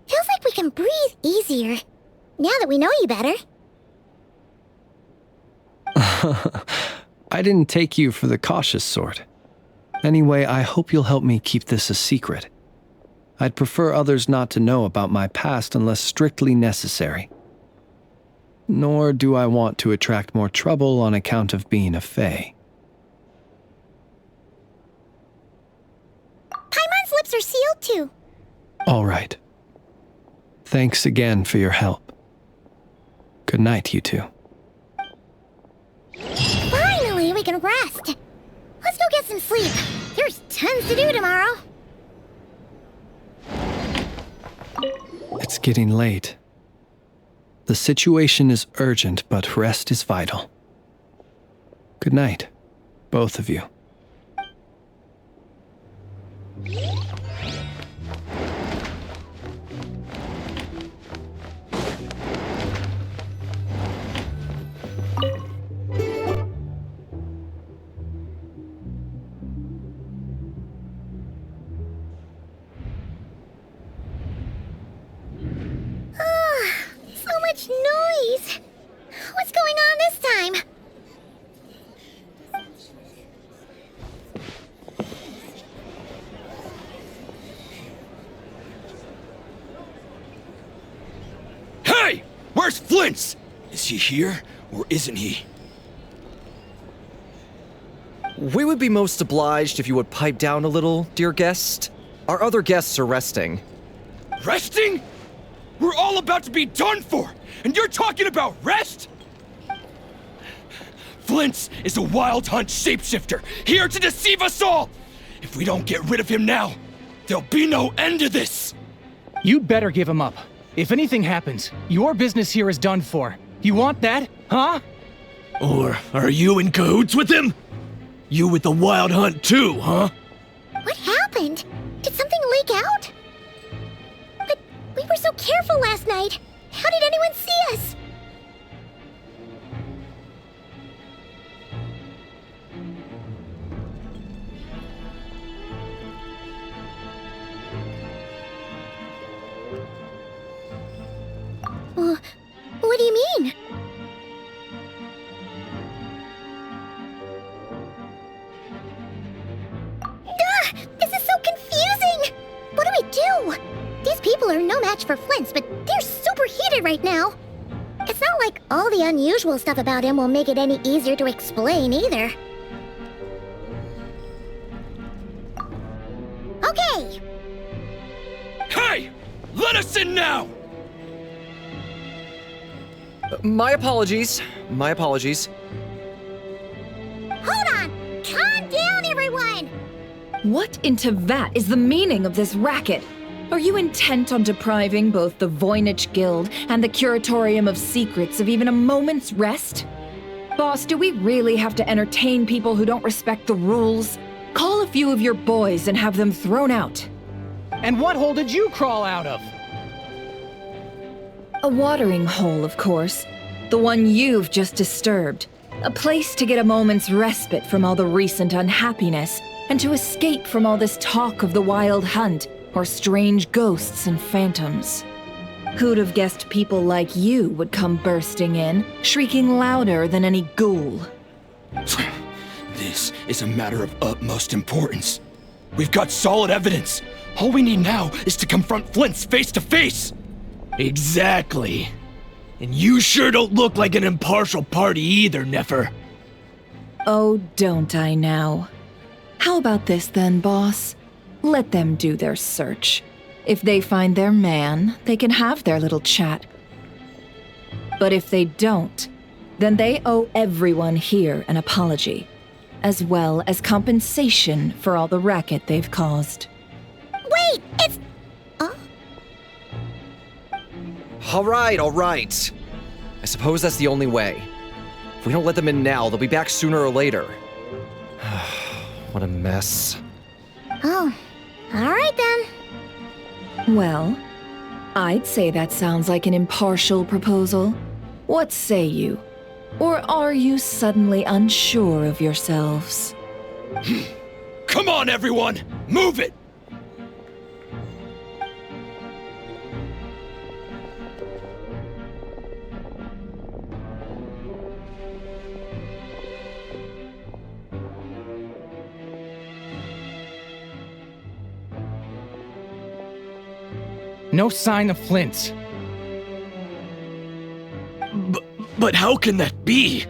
S2: feels like we can breathe easier, now that we know you better.
S8: I didn't take you for the cautious sort. Anyway, I hope you'll help me keep this a secret. I'd prefer others not to know about my past unless strictly necessary. Nor do I want to attract more trouble on account of being a Fae.
S2: Paimon's lips are sealed too.
S8: All right. Thanks again for your help. Good night, you two.
S2: Finally, we can rest. Let's go get some sleep. There's tons to do tomorrow.
S8: It's getting late. The situation is urgent, but rest is vital. Good night, both of you.
S2: What's going on this time?
S12: Hey! Where's Flint's? Is he here, or isn't he?
S13: We would be most obliged if you would pipe down a little, dear guest. Our other guests are resting.
S12: Resting? We're all about to be done for, and you're talking about rest? Flint's is a wild hunt shapeshifter, here to deceive us all! If we don't get rid of him now, there'll be no end to this!
S14: You'd better give him up. If anything happens, your business here is done for. You want that, huh?
S12: Or are you in cahoots with him? You with the wild hunt too, huh?
S2: What happened? Did something leak out? But we were so careful last night. How did anyone see us? What do you mean? This is so confusing! What do we do? These people are no match for Flint's, but they're super heated right now. It's not like all the unusual stuff about him will make it any easier to explain either. Okay!
S12: Hey! Let us in now!
S13: My apologies. My apologies.
S2: Hold on! Calm down, everyone!
S3: What in Tevat is the meaning of this racket? Are you intent on depriving both the Voynich Guild and the Curatorium of Secrets of even a moment's rest? Boss, do we really have to entertain people who don't respect the rules? Call a few of your boys and have them thrown out.
S14: And what hole did you crawl out of?
S3: A watering hole, of course. The one you've just disturbed. A place to get a moment's respite from all the recent unhappiness, and to escape from all this talk of the wild hunt, or strange ghosts and phantoms. Who'd have guessed people like you would come bursting in, shrieking louder than any ghoul?
S12: This is a matter of utmost importance. We've got solid evidence. All we need now is to confront Flint's face to face. Exactly. And you sure don't look like an impartial party either, Nefer.
S3: Oh, don't I now? How about this then, boss? Let them do their search. If they find their man, they can have their little chat. But if they don't, then they owe everyone here an apology, as well as compensation for all the racket they've caused.
S2: Wait, it's...
S13: All right. I suppose that's the only way. If we don't let them in now, they'll be back sooner or later. What a mess.
S2: Oh, all right then.
S3: Well, I'd say that sounds like an impartial proposal. What say you? Or are you suddenly unsure of yourselves?
S12: Come on, everyone! Move it!
S14: No sign of Flint's.
S12: But how can that be?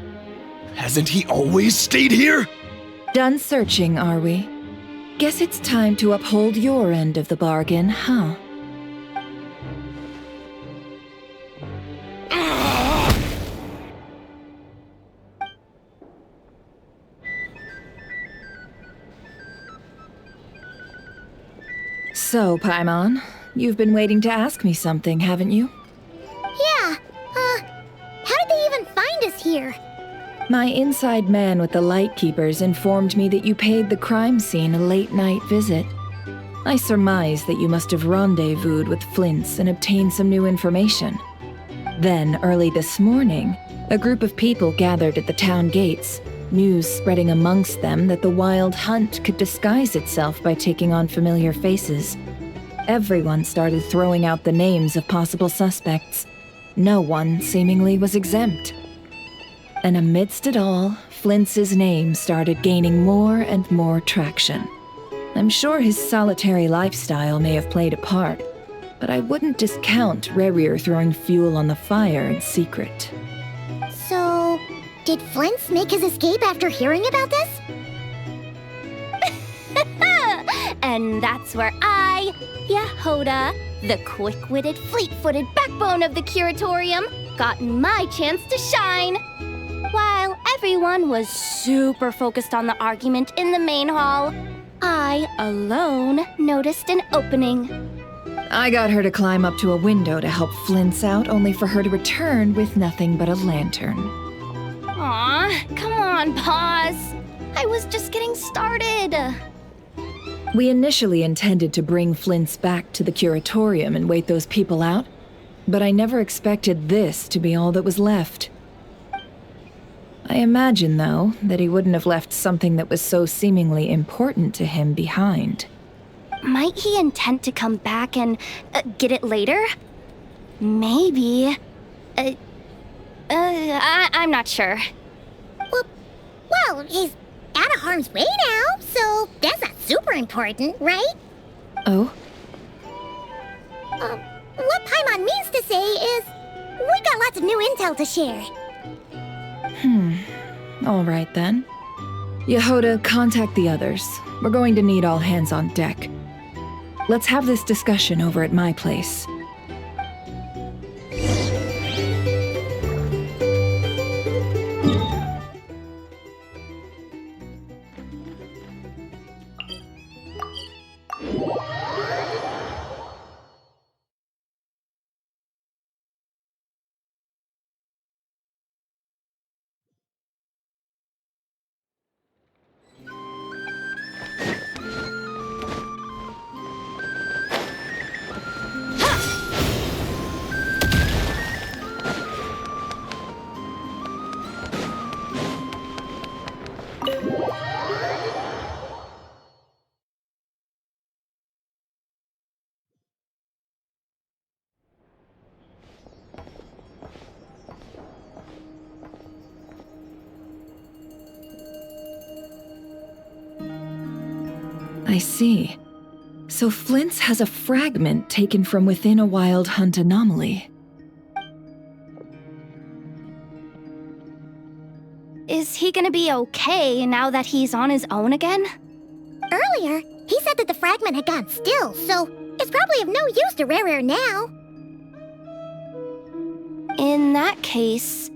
S12: Hasn't he always stayed here?
S3: Done searching, are we? Guess it's time to uphold your end of the bargain, huh? So, Paimon, you've been waiting to ask me something, haven't you?
S2: Yeah, how did they even find us here?
S3: My inside man with the Lightkeepers informed me that you paid the crime scene a late-night visit. I surmise that you must have rendezvoused with Flint's and obtained some new information. Then, early this morning, a group of people gathered at the town gates, news spreading amongst them that the wild hunt could disguise itself by taking on familiar faces. Everyone started throwing out the names of possible suspects. No one, seemingly, was exempt. And amidst it all, Flint's name started gaining more and more traction. I'm sure his solitary lifestyle may have played a part, but I wouldn't discount Rerir throwing fuel on the fire in secret.
S2: So, did Flint's make his escape after hearing about this?
S15: And that's where I, Yehoda, the quick-witted, fleet-footed backbone of the Curatorium, got my chance to shine. While everyone was super focused on the argument in the main hall, I alone noticed an opening.
S3: I got her to climb up to a window to help Flint's out, only for her to return with nothing but a lantern.
S15: Aw, come on, pause. I was just getting started.
S3: We initially intended to bring Flint's back to the Curatorium and wait those people out, but I never expected this to be all that was left. I imagine, though, that he wouldn't have left something that was so seemingly important to him behind.
S15: Might he intend to come back and get it later? Maybe. I'm not sure.
S2: Well, he's out of harm's way now, so that's not super important, right?
S3: Oh?
S2: What Paimon means to say is, we got lots of new intel to share.
S3: All right then. Yehoda, contact the others. We're going to need all hands on deck. Let's have this discussion over at my place. I see. So Flint's has a fragment taken from within a wild hunt anomaly.
S15: Is he gonna be okay now that he's on his own again?
S2: Earlier, he said that the fragment had gone still, so it's probably of no use to Rerir now.
S15: In that case,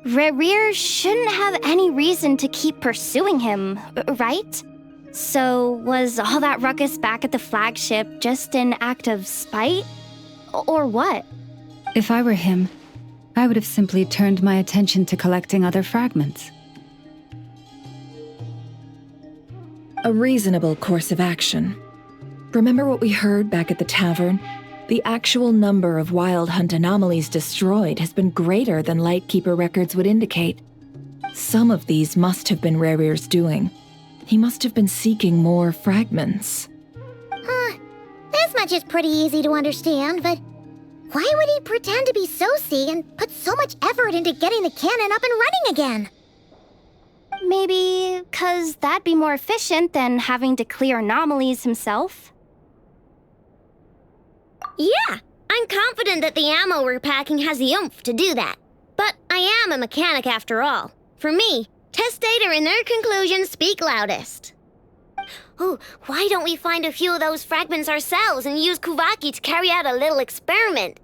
S15: Rerir shouldn't have any reason to keep pursuing him, right? So was all that ruckus back at the flagship just an act of spite? Or what?
S1: If I were him, I would have simply turned my attention to collecting other fragments.
S3: A reasonable course of action. Remember what we heard back at the tavern? The actual number of wild hunt anomalies destroyed has been greater than Lightkeeper records would indicate. Some of these must have been Rerir's doing. He must have been seeking more fragments.
S2: This much is pretty easy to understand, but why would he pretend to be Soci and put so much effort into getting the cannon up and running again?
S15: Maybe 'cause that'd be more efficient than having to clear anomalies himself?
S5: Yeah, I'm confident that the ammo we're packing has the oomph to do that. But I am a mechanic after all. For me, test data and their conclusions speak loudest. Ooh, why don't we find a few of those fragments ourselves and use Kuvaki to carry out a little experiment?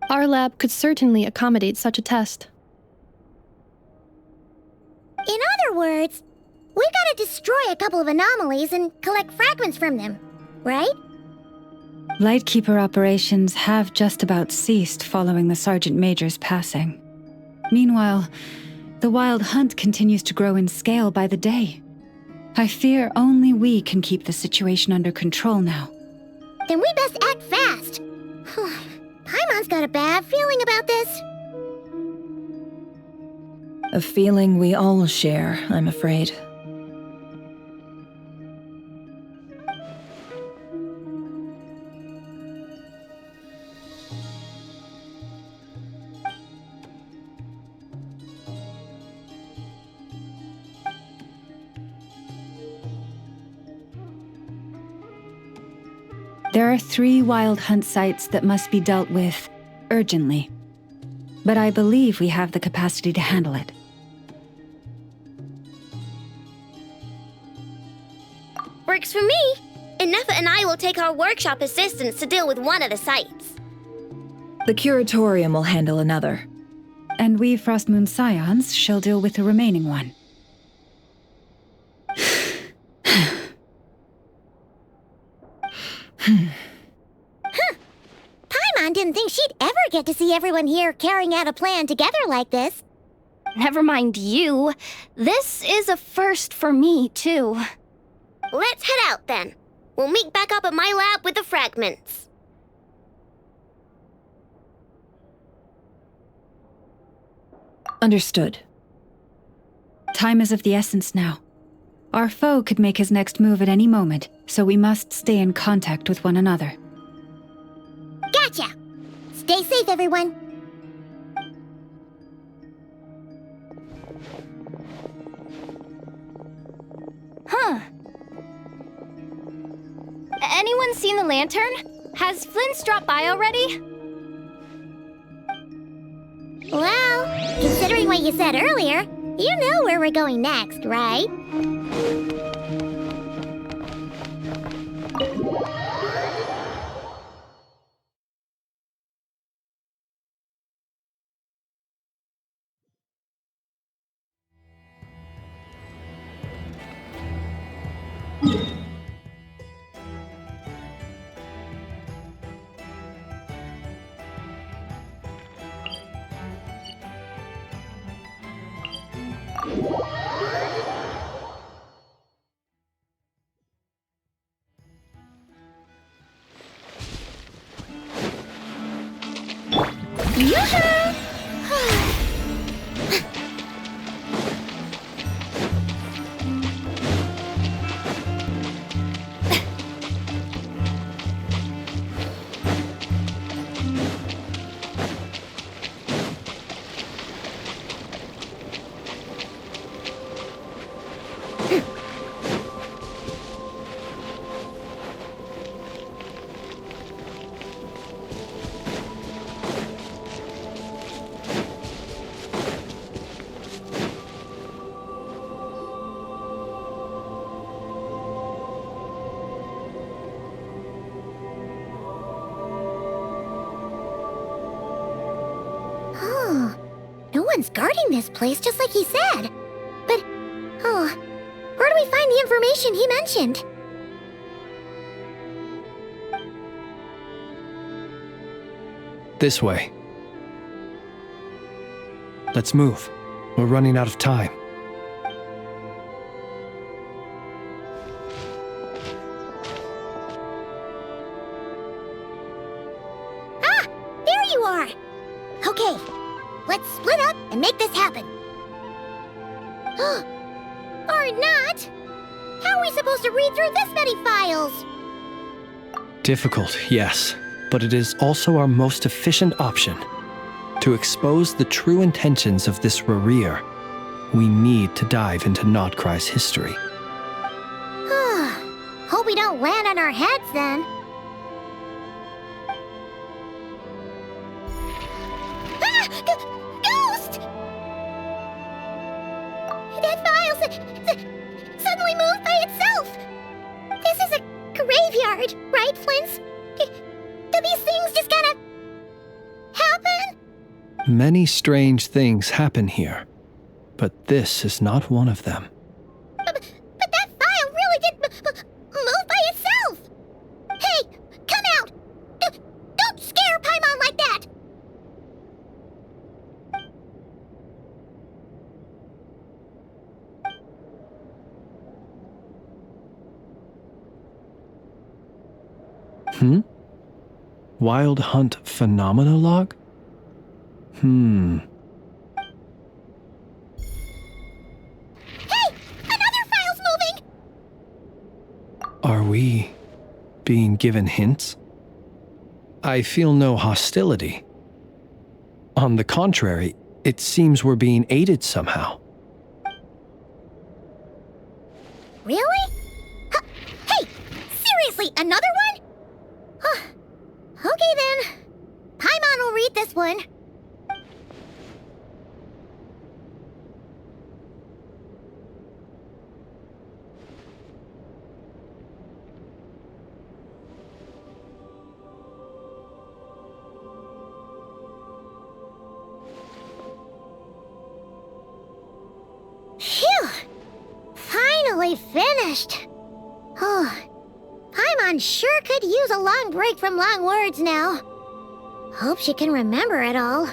S4: Our lab could certainly accommodate such a test.
S2: In other words, we gotta destroy a couple of anomalies and collect fragments from them, right?
S1: Lightkeeper operations have just about ceased following the Sergeant Major's passing. Meanwhile, the wild hunt continues to grow in scale by the day. I fear only we can keep the situation under control now.
S2: Then we best act fast. Paimon's got a bad feeling about this.
S3: A feeling we all share, I'm afraid.
S1: There are 3 wild hunt sites that must be dealt with urgently. But I believe we have the capacity to handle it.
S5: Works for me. Nefa and I will take our workshop assistants to deal with one of the sites.
S3: The curatorium will handle another.
S1: And we Frostmoon Scions shall deal with the remaining one.
S2: Paimon didn't think she'd ever get to see everyone here carrying out a plan together like this.
S15: Never mind you. This is a first for me, too.
S5: Let's head out then. We'll meet back up at my lab with the fragments.
S3: Understood.
S1: Time is of the essence now. Our foe could make his next move at any moment, so we must stay in contact with one another.
S2: Gotcha! Stay safe, everyone.
S15: Huh. Anyone seen the lantern? Has Flint dropped by already?
S2: Well, considering what you said earlier, you know where we're going next, right? No one's guarding this place, just like he said. But, where do we find the information he mentioned?
S8: This way. Let's move. We're running out of time.
S2: Ah! There you are! Okay, let's split up and make this happen. Or not! How are we supposed to read through this many files?
S8: Difficult, yes, but it is also our most efficient option. To expose the true intentions of this Rereer, we need to dive into Notcry's history.
S2: Hope we don't land on our heads then. Ah! Ghost! That file suddenly moved by itself. This is a graveyard, right, Flint? Do these things just kind of happen?
S8: Many strange things happen here, but this is not one of them.
S2: But that file really did move by itself! Hey, come out! Don't scare Paimon like that!
S8: Wild Hunt Phenomenologue?
S2: Hey! Another file's moving!
S8: Are we being given hints? I feel no hostility. On the contrary, it seems we're being aided somehow.
S2: Really? Hey! Seriously, another one? Okay then. Paimon will read this one. Phew! Finally finished. Oh, Paimon sure could use a long break from long words now. Hope she can remember it all.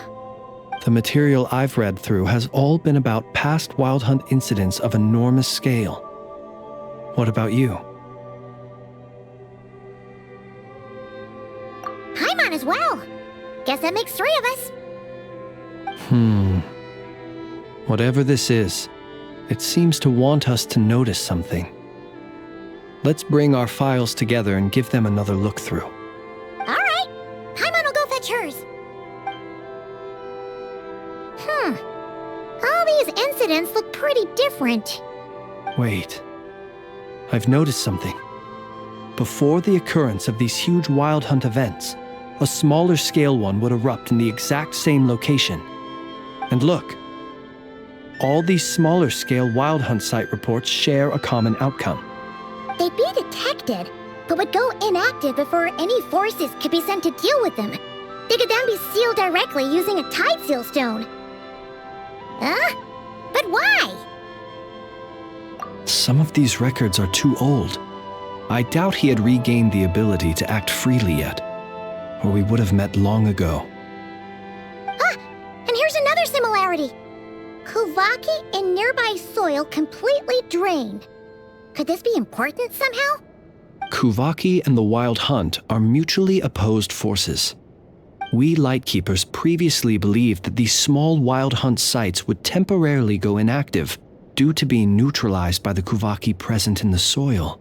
S8: The material I've read through has all been about past Wild Hunt incidents of enormous scale. What about you?
S2: Paimon as well. Guess that makes 3 of us.
S8: Whatever this is, it seems to want us to notice something. Let's bring our files together and give them another look through.
S2: Alright. Paimon will go fetch hers. All these incidents look pretty different.
S8: Wait. I've noticed something. Before the occurrence of these huge Wild Hunt events, a smaller scale one would erupt in the exact same location. And look. All these smaller scale Wild Hunt site reports share a common outcome.
S2: They'd be detected, but would go inactive before any forces could be sent to deal with them. They could then be sealed directly using a tide seal stone. Huh? But why?
S8: Some of these records are too old. I doubt he had regained the ability to act freely yet, or we would have met long ago.
S2: Ah! And here's another similarity. Kuvaki and nearby soil completely drained. Could this be important somehow?
S8: Kuvaki and the Wild Hunt are mutually opposed forces. We Lightkeepers previously believed that these small Wild Hunt sites would temporarily go inactive due to being neutralized by the Kuvaki present in the soil.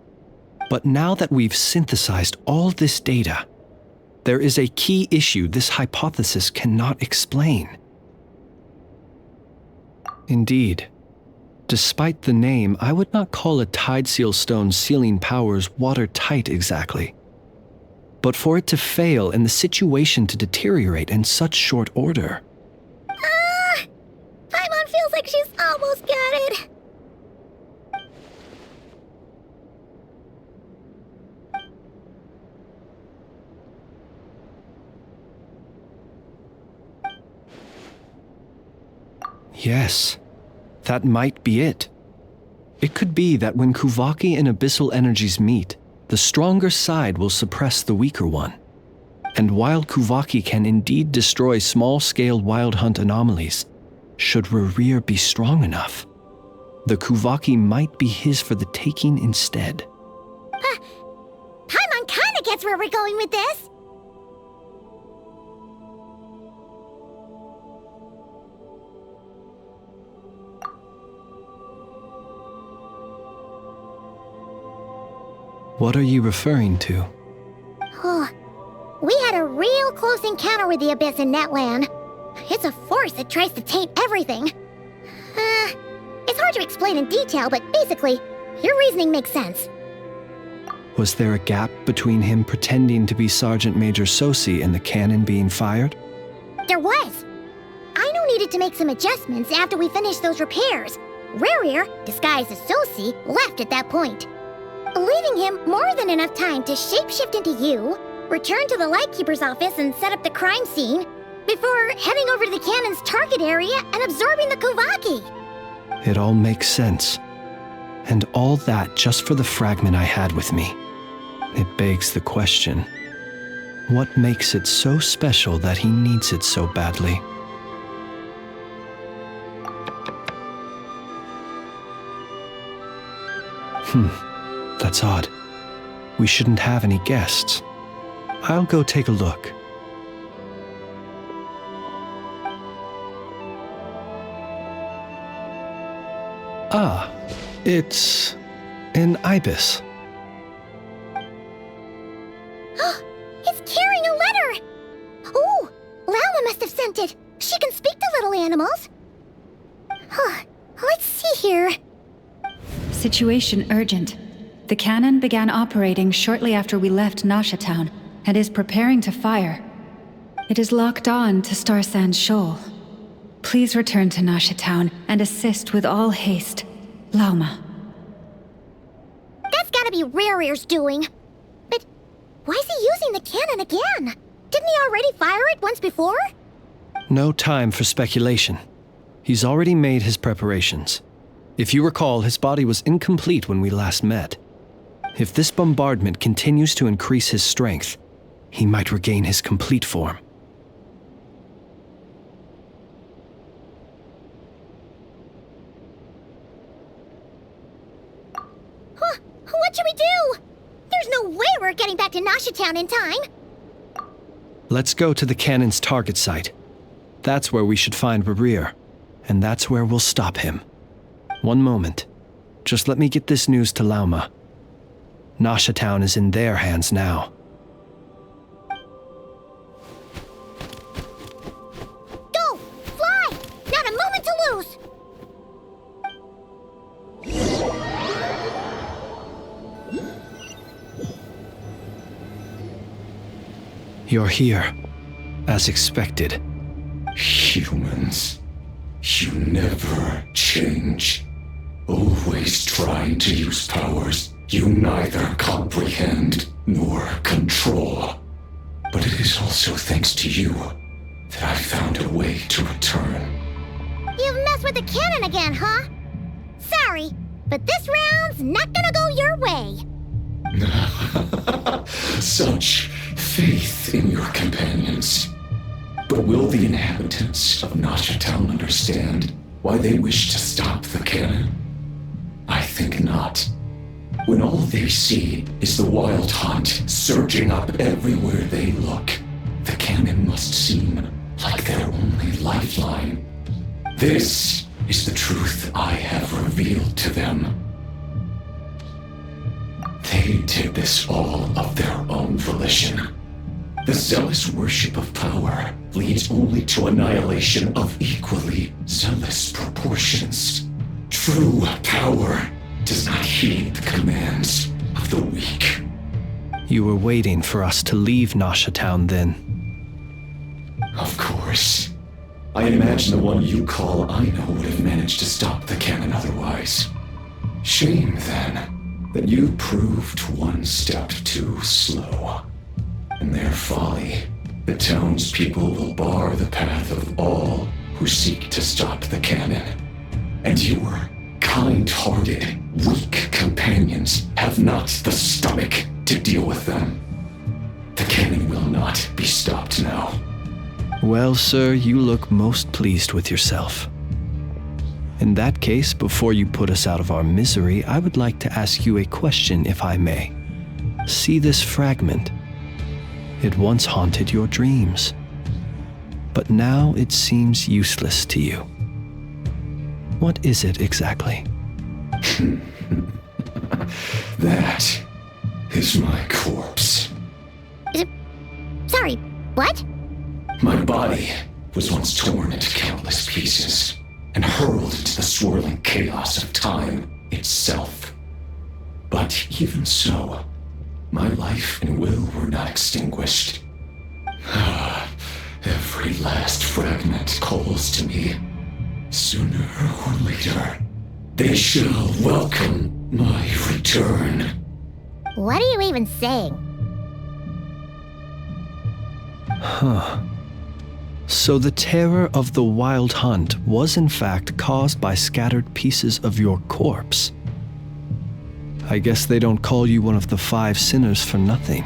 S8: But now that we've synthesized all this data, there is a key issue this hypothesis cannot explain. Indeed, despite the name, I would not call a tide seal stone's sealing powers watertight exactly. But for it to fail and the situation to deteriorate in such short order.
S2: Paimon feels like she's almost got it.
S8: Yes, that might be it. It could be that when Kuvaki and abyssal energies meet, the stronger side will suppress the weaker one. And while Kuvaki can indeed destroy small-scale Wild Hunt anomalies, should Rerir be strong enough, the Kuvaki might be his for the taking instead.
S2: Paimon kinda gets where we're going with this.
S8: What are you referring to?
S2: We had a real close encounter with the Abyss in Netland. It's a force that tries to taint everything. It's hard to explain in detail, but basically, your reasoning makes sense.
S8: Was there a gap between him pretending to be Sergeant Major Sosi and the cannon being fired?
S2: There was. Aino needed to make some adjustments after we finished those repairs. Rerir, disguised as Sosi, left at that point, leaving him more than enough time to shapeshift into you, return to the Lightkeeper's office and set up the crime scene, before heading over to the cannon's target area and absorbing the Kuvaki.
S8: It all makes sense. And all that just for the fragment I had with me. It begs the question, what makes it so special that he needs it so badly? That's odd. We shouldn't have any guests. I'll go take a look. Ah, it's an ibis.
S2: It's carrying a letter! Oh, Lala must have sent it. She can speak to little animals. Let's see here.
S1: Situation urgent. The cannon began operating shortly after we left Nasha Town. and is preparing to fire. It is locked on to Star Sand Shoal. Please return to Nasha Town and assist with all haste. Lauma.
S2: That's gotta be Rerear's doing. But why is he using the cannon again? Didn't he already fire it once before?
S8: No time for speculation. He's already made his preparations. If you recall, his body was incomplete when we last met. If this bombardment continues to increase his strength, he might regain his complete form.
S2: What should we do? There's no way we're getting back to Nasha Town in time.
S8: Let's go to the cannon's target site. That's where we should find Rerear, and that's where we'll stop him. One moment. Just let me get this news to Lauma. Nasha Town is in their hands now.
S2: Go! Fly! Not a moment to lose!
S8: You're here, as expected.
S9: Humans, you never change. Always trying to use powers you neither comprehend nor control. But it is also thanks to you that I found a way to return.
S2: You've messed with the cannon again, huh? Sorry, but this round's not gonna go your way.
S9: Such faith in your companions. But will the inhabitants of Nasha Town understand why they wish to stop the cannon? I think not. When all they see is the wild hunt surging up everywhere they look, the cannon must seem like their only lifeline. This is the truth I have revealed to them. They did this all of their own volition. The zealous worship of power leads only to annihilation of equally zealous proportions. True power does not heed the commands of the weak.
S8: You were waiting for us to leave Nasha Town then?
S9: Of course. I imagine the one you call Aina would have managed to stop the cannon otherwise. Shame, then, that you proved one step too slow. In their folly, the townspeople will bar the path of all who seek to stop the cannon. And your kind-hearted, weak companions have not the stomach to deal with them. The cannon will not be stopped now.
S8: Well, sir, you look most pleased with yourself. In that case, before you put us out of our misery, I would like to ask you a question, if I may. See this fragment? It once haunted your dreams, but now it seems useless to you. What is it exactly?
S9: That is my corpse.
S2: Sorry, what?
S9: My body was once torn into countless pieces and hurled into the swirling chaos of time itself. But even so, my life and will were not extinguished. Every last fragment calls to me. Sooner or later, they shall welcome my return.
S2: What are you even saying?
S8: Huh. So the terror of the wild hunt was in fact caused by scattered pieces of your corpse. I guess they don't call you one of the 5 sinners for nothing.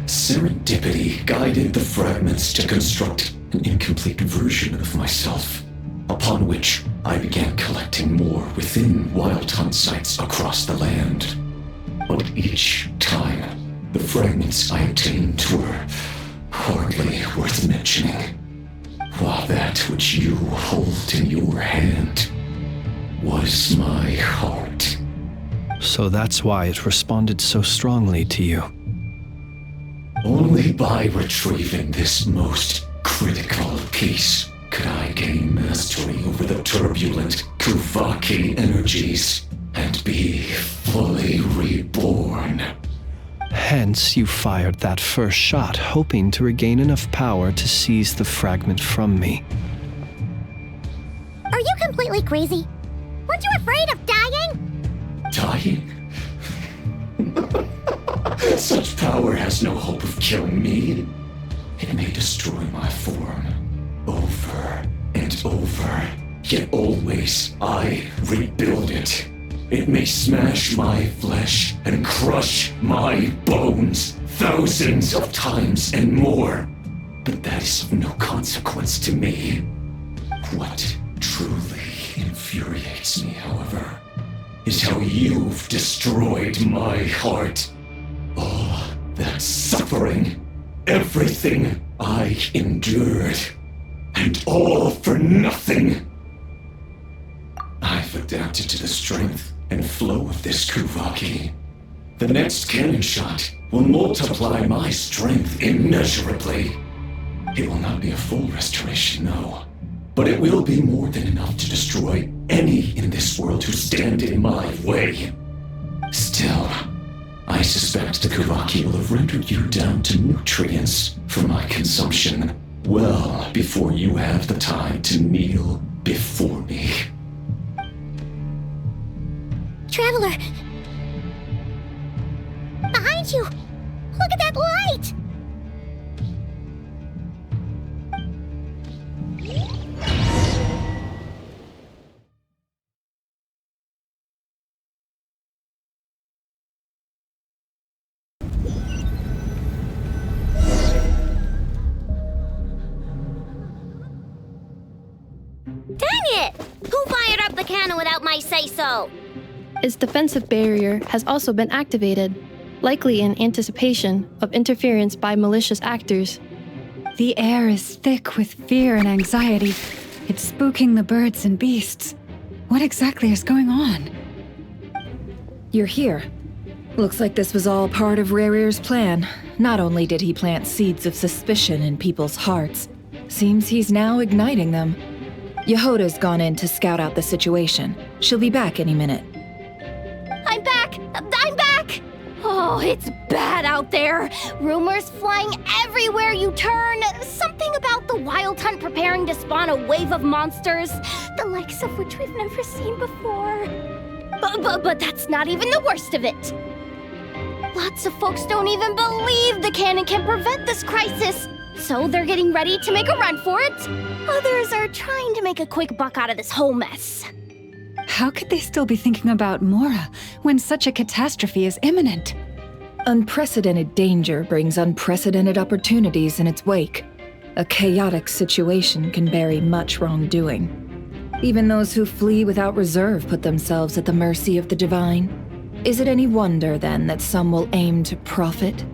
S9: Serendipity guided the fragments to construct an incomplete version of myself, upon which I began collecting more within wild hunt sites across the land. But each time, the fragments I obtained were hardly worth mentioning, while that which you hold in your hand was my heart.
S8: So that's why it responded so strongly to you.
S9: Only by retrieving this most critical piece could I gain mastery over the turbulent Kuvaki energies and be fully reborn.
S8: Hence, you fired that first shot, hoping to regain enough power to seize the fragment from me.
S2: Are you completely crazy? Weren't you afraid of dying?
S9: Dying? Such power has no hope of killing me. It may destroy my form over and over, yet always I rebuild it. It may smash my flesh and crush my bones thousands of times and more, but that is of no consequence to me. What truly infuriates me, however, is how you've destroyed my heart. All that suffering, everything I endured, and all for nothing. I've adapted to the strength and flow of this Kuvaki. The next cannon shot will multiply my strength immeasurably. It will not be a full restoration, no, but it will be more than enough to destroy any in this world who stand in my way. Still, I suspect the Kuvaki will have rendered you down to nutrients for my consumption well before you have the time to kneel before me.
S2: Traveler! Behind you! Look at that light!
S5: Dang it! Who fired up the cannon without my say-so?
S4: Its defensive barrier has also been activated, likely in anticipation of interference by malicious actors.
S1: The air is thick with fear and anxiety. It's spooking the birds and beasts. What exactly is going on?
S3: You're here. Looks like this was all part of Rerir's plan. Not only did he plant seeds of suspicion in people's hearts, seems he's now igniting them. Yehoda's gone in to scout out the situation. She'll be back any minute.
S15: I'm back! I'm back! Oh, it's bad out there. Rumors flying everywhere you turn. Something about the Wild Hunt preparing to spawn a wave of monsters, the likes of which we've never seen before. But that's not even the worst of it. Lots of folks don't even believe the cannon can prevent this crisis, so they're getting ready to make a run for it. Others are trying to make a quick buck out of this whole mess.
S1: How could they still be thinking about Mora when such a catastrophe is imminent?
S3: Unprecedented danger brings unprecedented opportunities in its wake. A chaotic situation can bury much wrongdoing. Even those who flee without reserve put themselves at the mercy of the divine. Is it any wonder, then, that some will aim to profit?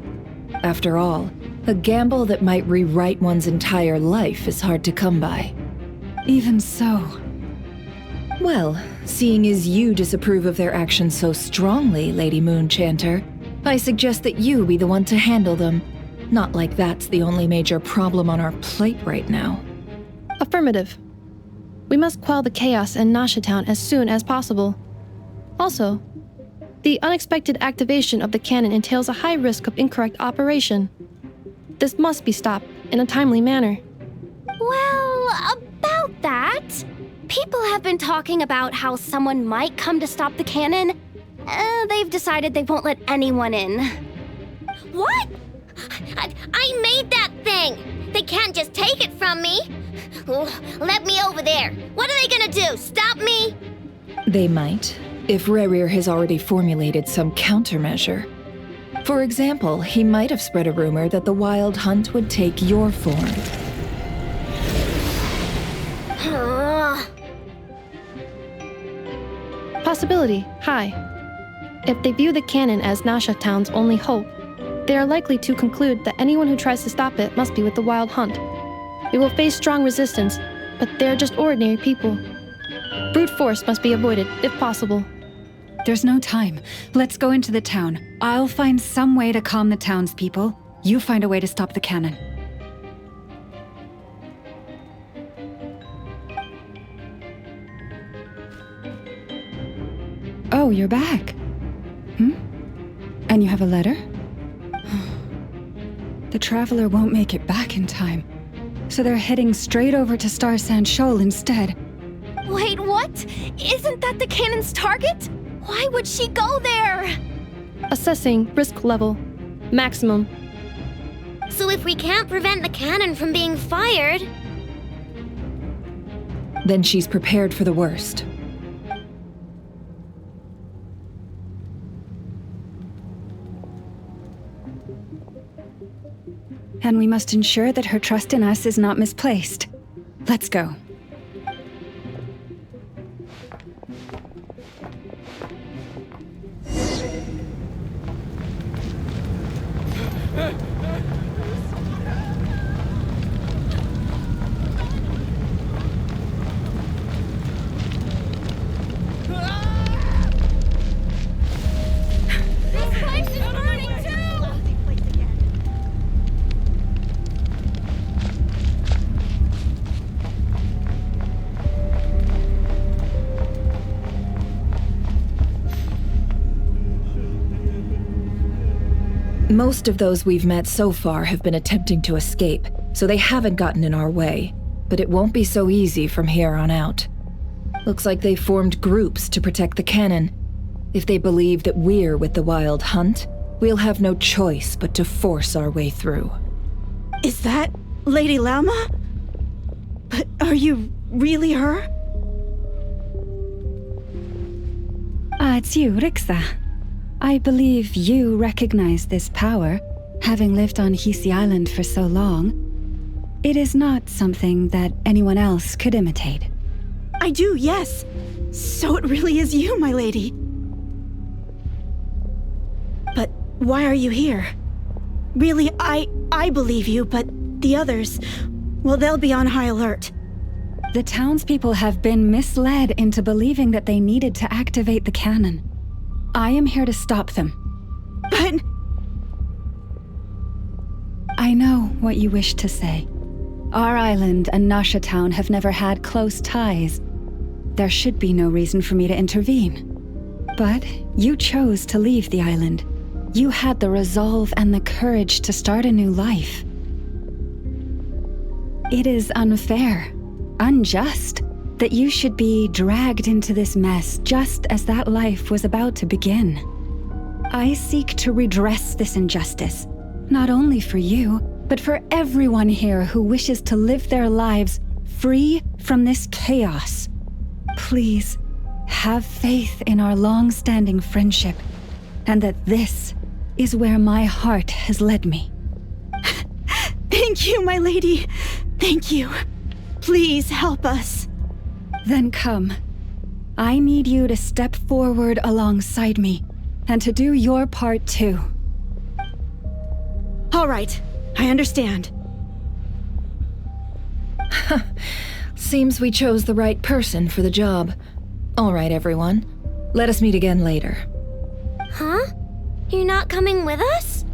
S3: After all, a gamble that might rewrite one's entire life is hard to come by.
S1: Even so.
S3: Well, seeing as you disapprove of their actions so strongly, Lady Moonchanter, I suggest that you be the one to handle them. Not like that's the only major problem on our plate right now.
S4: Affirmative. We must quell the chaos in Nasha Town as soon as possible. Also, the unexpected activation of the cannon entails a high risk of incorrect operation. This must be stopped in a timely manner.
S15: Well, about that, people have been talking about how someone might come to stop the cannon. They've decided they won't let anyone in.
S5: What? I made that thing! They can't just take it from me! Let me over there! What are they gonna do? Stop me?
S3: They might, if Rerir has already formulated some countermeasure. For example, he might have spread a rumor that the Wild Hunt would take your form.
S4: Possibility high. If they view the cannon as Nasha Town's only hope, they are likely to conclude that anyone who tries to stop it must be with the Wild Hunt. We will face strong resistance, but they're just ordinary people. Brute force must be avoided, if possible.
S1: There's no time. Let's go into the town. I'll find some way to calm the townspeople. You find a way to stop the cannon. Oh, you're back. And you have a letter? The Traveler won't make it back in time, so they're heading straight over to Star Sand Shoal instead.
S15: Wait, what? Isn't that the cannon's target? Why would she go there?
S4: Assessing risk level. Maximum.
S5: So if we can't prevent the cannon from being fired...
S3: Then she's prepared for the worst.
S1: And we must ensure that her trust in us is not misplaced. Let's go.
S3: Most of those we've met so far have been attempting to escape, so they haven't gotten in our way. But it won't be so easy from here on out. Looks like they formed groups to protect the cannon. If they believe that we're with the Wild Hunt, we'll have no choice but to force our way through.
S16: Is that Lady Lama? But are you really her?
S1: It's you, Rixa. I believe you recognize this power, having lived on Hisi Island for so long. It is not something that anyone else could imitate.
S16: I do, yes. So it really is you, my lady. But why are you here? Really, I believe you, but the others, well, they'll be on high alert.
S1: The townspeople have been misled into believing that they needed to activate the cannon. I am here to stop them.
S16: But...
S1: I know what you wish to say. Our island and Nasha Town have never had close ties. There should be no reason for me to intervene. But you chose to leave the island. You had the resolve and the courage to start a new life. It is unfair, unjust, that you should be dragged into this mess just as that life was about to begin. I seek to redress this injustice, not only for you, but for everyone here who wishes to live their lives free from this chaos. Please, have faith in our long-standing friendship, and that this is where my heart has led me.
S16: Thank you, my lady. Thank you. Please help us.
S1: Then come. I need you to step forward alongside me, and to do your part too.
S16: All right, I understand.
S3: Seems we chose the right person for the job. All right, everyone. Let us meet again later.
S5: Huh? You're not coming with us?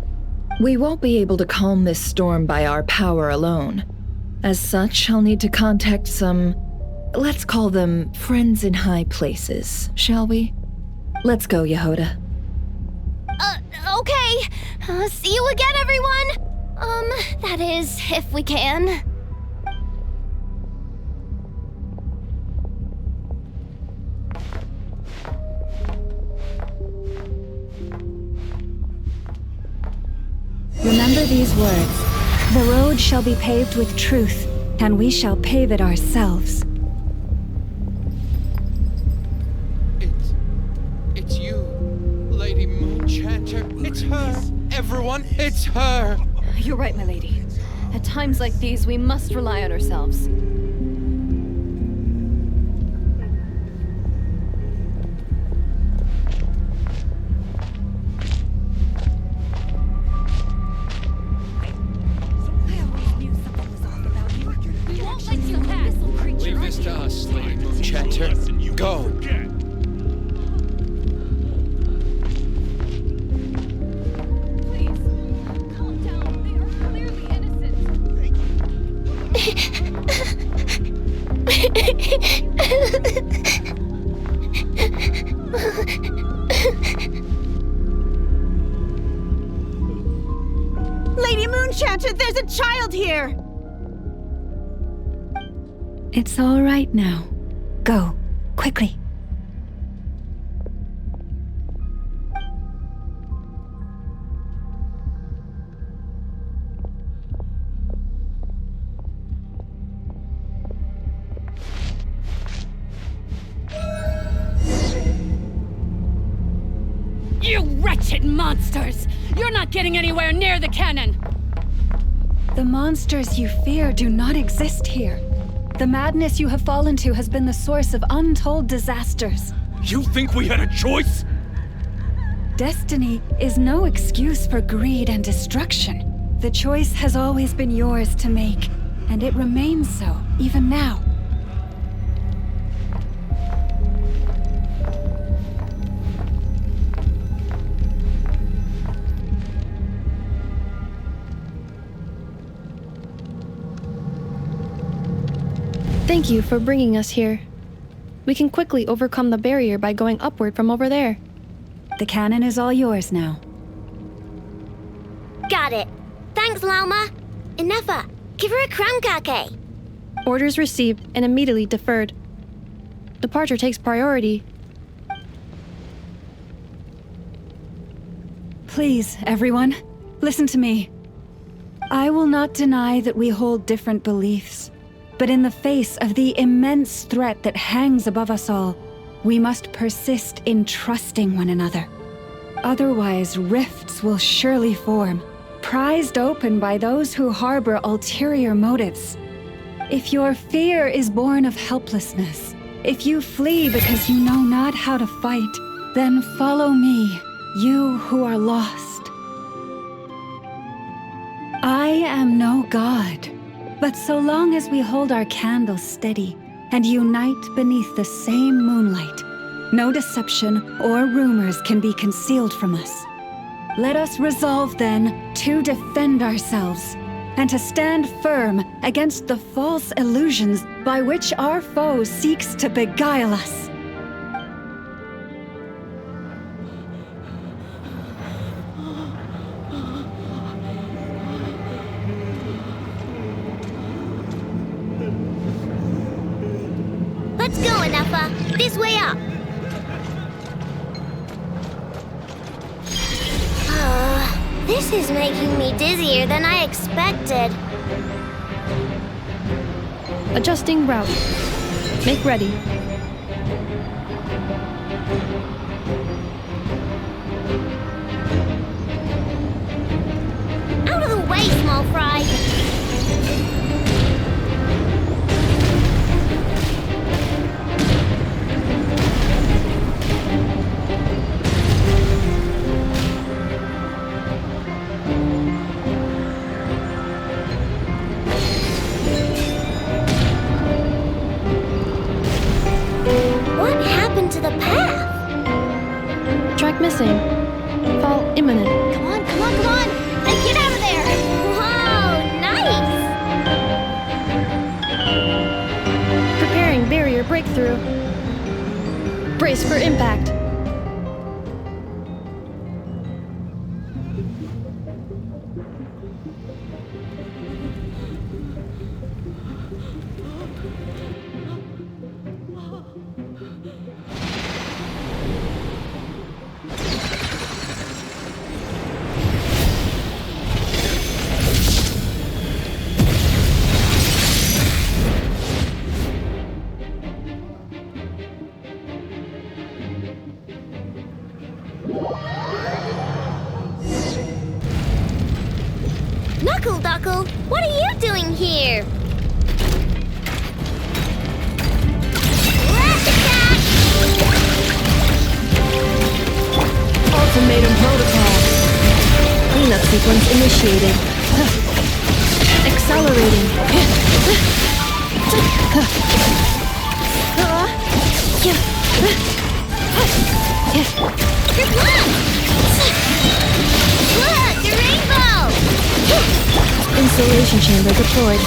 S3: We won't be able to calm this storm by our power alone. As such, I'll need to contact some... let's call them friends in high places, shall we? Let's go, Yehoda.
S15: Okay. See you again, everyone! That is, if we can.
S1: Remember these words. The road shall be paved with truth, and we shall pave it ourselves.
S12: It's you, Lady Moonchanter. It's her. Everyone, it's her.
S17: You're right, my lady. At times like these, we must rely on ourselves.
S12: Leave this to us, Lady Moonchanter. Go.
S16: Lady Moonchanter! a child here!
S1: It's all right now. Go, quickly.
S18: You wretched monsters! You're not getting anywhere near the cannon!
S1: The monsters you fear do not exist here. The madness you have fallen to has been the source of untold disasters.
S12: You think we had a choice?
S1: Destiny is no excuse for greed and destruction. The choice has always been yours to make, and it remains so, even now.
S4: Thank you for bringing us here. We can quickly overcome the barrier by going upward from over there.
S1: The cannon is all yours now.
S5: Got it. Thanks, Lauma. Inefa, give her a crankake.
S4: Orders received and immediately deferred. Departure takes priority.
S1: Please, everyone, listen to me. I will not deny that we hold different beliefs. But in the face of the immense threat that hangs above us all, we must persist in trusting one another. Otherwise, rifts will surely form, prized open by those who harbor ulterior motives. If your fear is born of helplessness, if you flee because you know not how to fight, then follow me, you who are lost. I am no god. But so long as we hold our candles steady and unite beneath the same moonlight, no deception or rumors can be concealed from us. Let us resolve then to defend ourselves and to stand firm against the false illusions by which our foe seeks to beguile us.
S5: Let's go, Inefa. This way up. This is making me dizzier than I expected.
S4: Adjusting route. Make ready.
S5: Out of the way, small fry. What happened to the path?
S4: Track missing. Fall imminent.
S15: Come on, come on, come on! And get out of there!
S5: Whoa, nice!
S4: Preparing barrier breakthrough. Brace for impact.
S5: Knuckle Duckle, what are you doing here?
S4: Ultimatum protocol. Cleanup sequence initiated. Accelerating.
S5: Good luck! Look, the rainbow!
S4: Installation chamber deployed.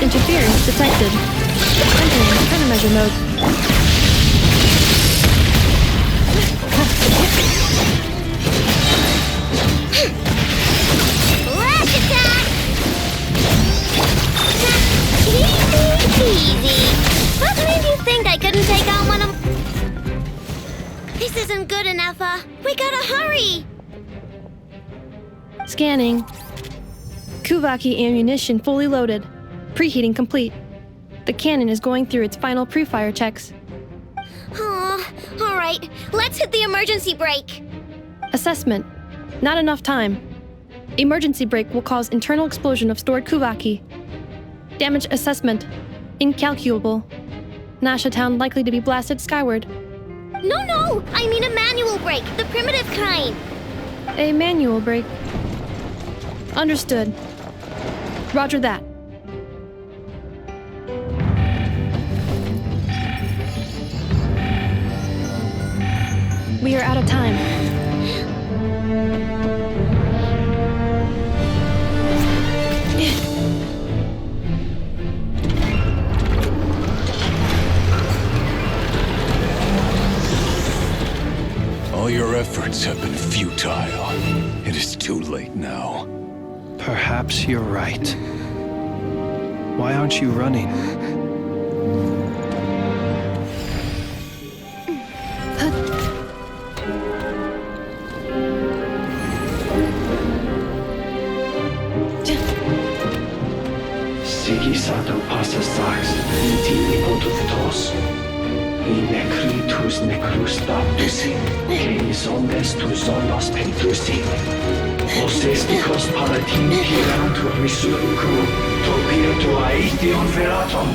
S4: Interference detected. Entering countermeasure mode.
S5: Easy. What made you think I couldn't take on one of... This isn't good enough, we gotta hurry!
S4: Scanning. Kuvaki ammunition fully loaded. Preheating complete. The cannon is going through its final pre-fire checks.
S5: Oh, alright. Let's hit the emergency brake.
S4: Assessment. Not enough time. Emergency brake will cause internal explosion of stored Kuvaki. Damage assessment. Incalculable. Nasha Town likely to be blasted skyward.
S5: No! I mean a manual brake, the primitive kind.
S4: A manual brake. Understood. Roger that. We are out of time.
S9: All your efforts have been futile. It is too late now.
S8: Perhaps you're right. Why aren't you running?
S7: Sigisato passa sax, inti ipotuftos. Inekritus necrus baptusi, keis ondes tu zonos pentusi. Osestikos palatin piratur resurcu, topirtu aethion veratum.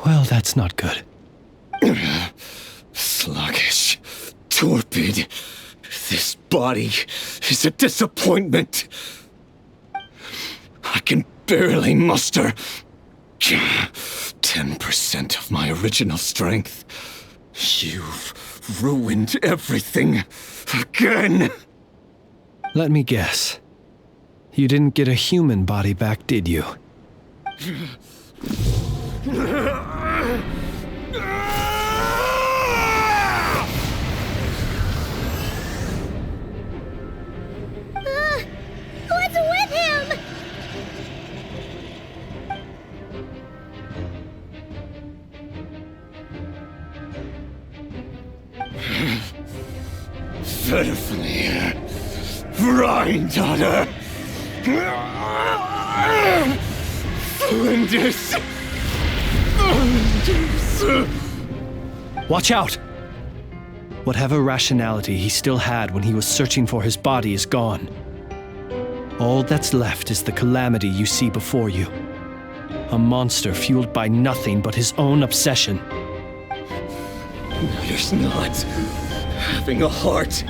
S8: Well, that's not good.
S9: Sluggish. Torpid. This body is a disappointment. I can barely muster 10% of my original strength. You've ruined everything again.
S8: Let me guess. You didn't get a human body back, did you?
S2: What's with him?
S9: Verfnir. Rheindaughter. Flinders.
S8: Watch out! Whatever rationality he still had when he was searching for his body is gone. All that's left is the calamity you see before you. A monster fueled by nothing but his own obsession.
S12: Matters not. Having a heart.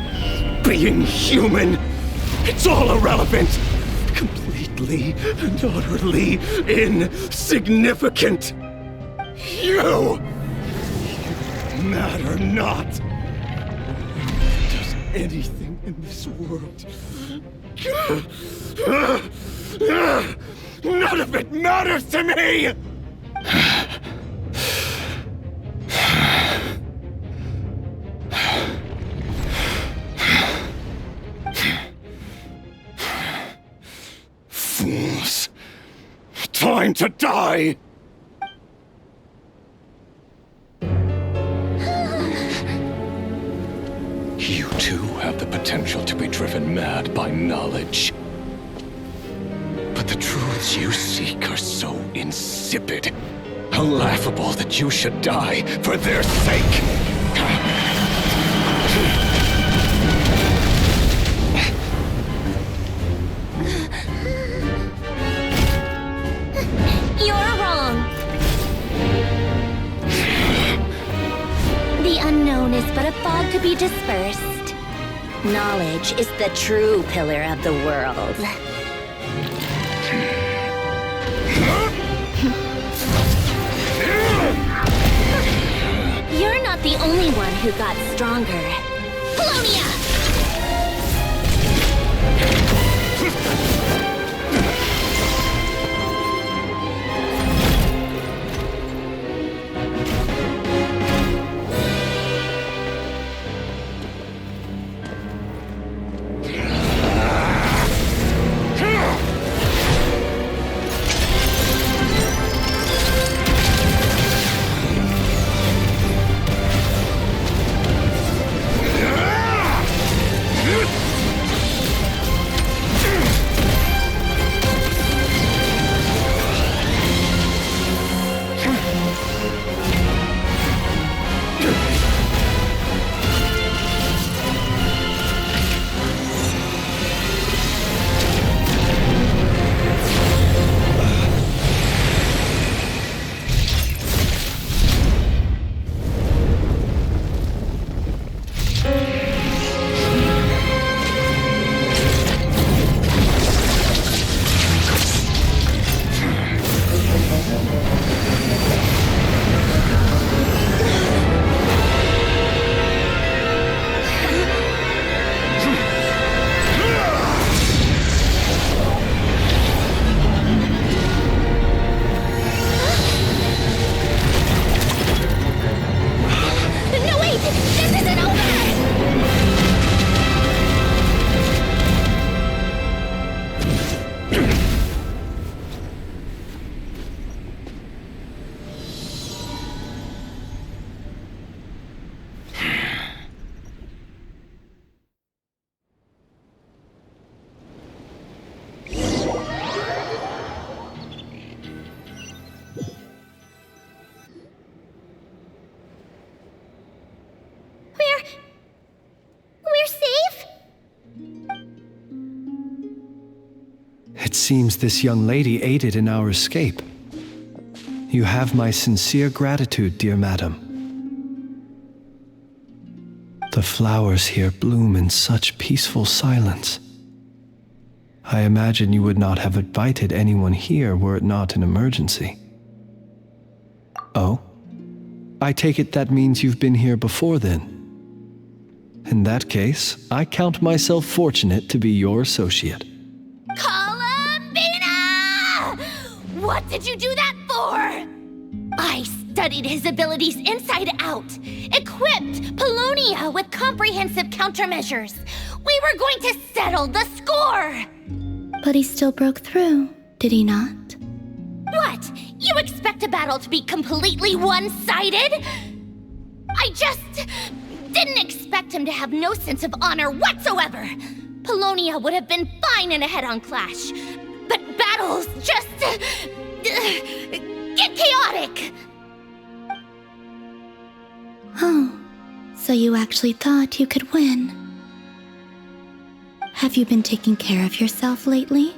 S12: Being human. It's all irrelevant. Completely and utterly insignificant. You matter not. Does anything in this world. None of it matters to me! Fools. Time to die! You too have the potential to be driven mad by knowledge. But the truths you seek are so insipid, how laughable that you should die for their sake.
S15: You're wrong. The unknown is but a fog to be dispersed. Knowledge is the true pillar of the world. You're not the only one who got stronger. Polonia!
S8: It seems this young lady aided in our escape. You have my sincere gratitude, dear madam. The flowers here bloom in such peaceful silence. I imagine you would not have invited anyone here were it not an emergency. Oh? I take it that means you've been here before then. In that case, I count myself fortunate to be your associate.
S15: What did you do that for? I studied his abilities inside out, equipped Polonia with comprehensive countermeasures. We were going to settle the score!
S2: But he still broke through, did he not?
S15: What? You expect a battle to be completely one-sided? I just didn't expect him to have no sense of honor whatsoever. Polonia would have been fine in a head-on clash. But battles just get chaotic!
S2: Oh, so you actually thought you could win. Have you been taking care of yourself lately?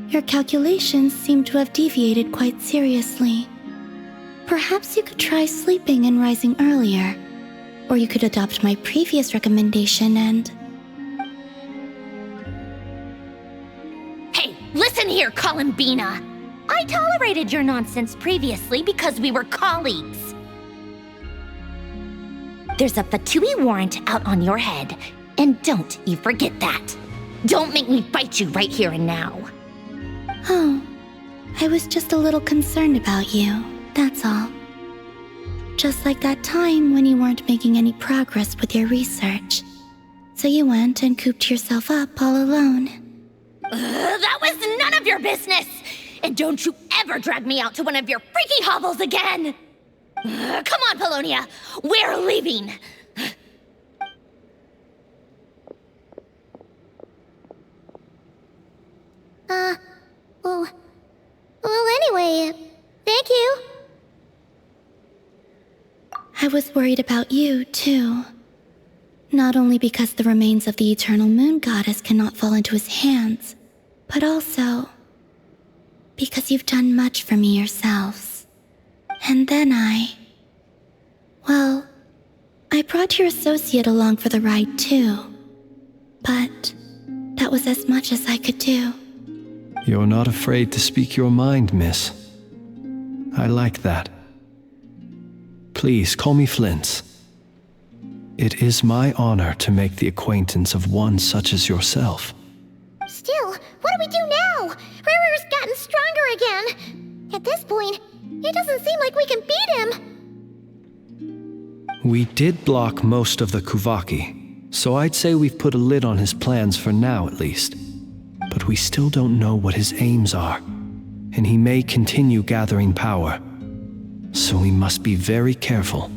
S2: Your calculations seem to have deviated quite seriously. Perhaps you could try sleeping and rising earlier. Or you could adopt my previous recommendation and...
S15: Hey, listen here, Columbina! I tolerated your nonsense previously because we were colleagues. There's a Fatui warrant out on your head, and don't you forget that. Don't make me fight you right here and now.
S2: Oh, I was just a little concerned about you, that's all. Just like that time when you weren't making any progress with your research. So you went and cooped yourself up all alone.
S15: That was none of your business! And don't you ever drag me out to one of your freaky hovels again! Come on, Polonia! We're leaving!
S2: Well, anyway, thank you. I was worried about you, too. Not only because the remains of the eternal moon goddess cannot fall into his hands, but also because you've done much for me yourselves. And then well, I brought your associate along for the ride, too. But that was as much as I could do.
S8: You're not afraid to speak your mind, miss. I like that. Please call me Flint. It is my honor to make the acquaintance of one such as yourself.
S2: Still, what do we do now? Riri's gotten stronger again. At this point, it doesn't seem like we can beat him.
S8: We did block most of the Kuvaki, so I'd say we've put a lid on his plans for now at least. But we still don't know what his aims are, and he may continue gathering power. So we must be very careful.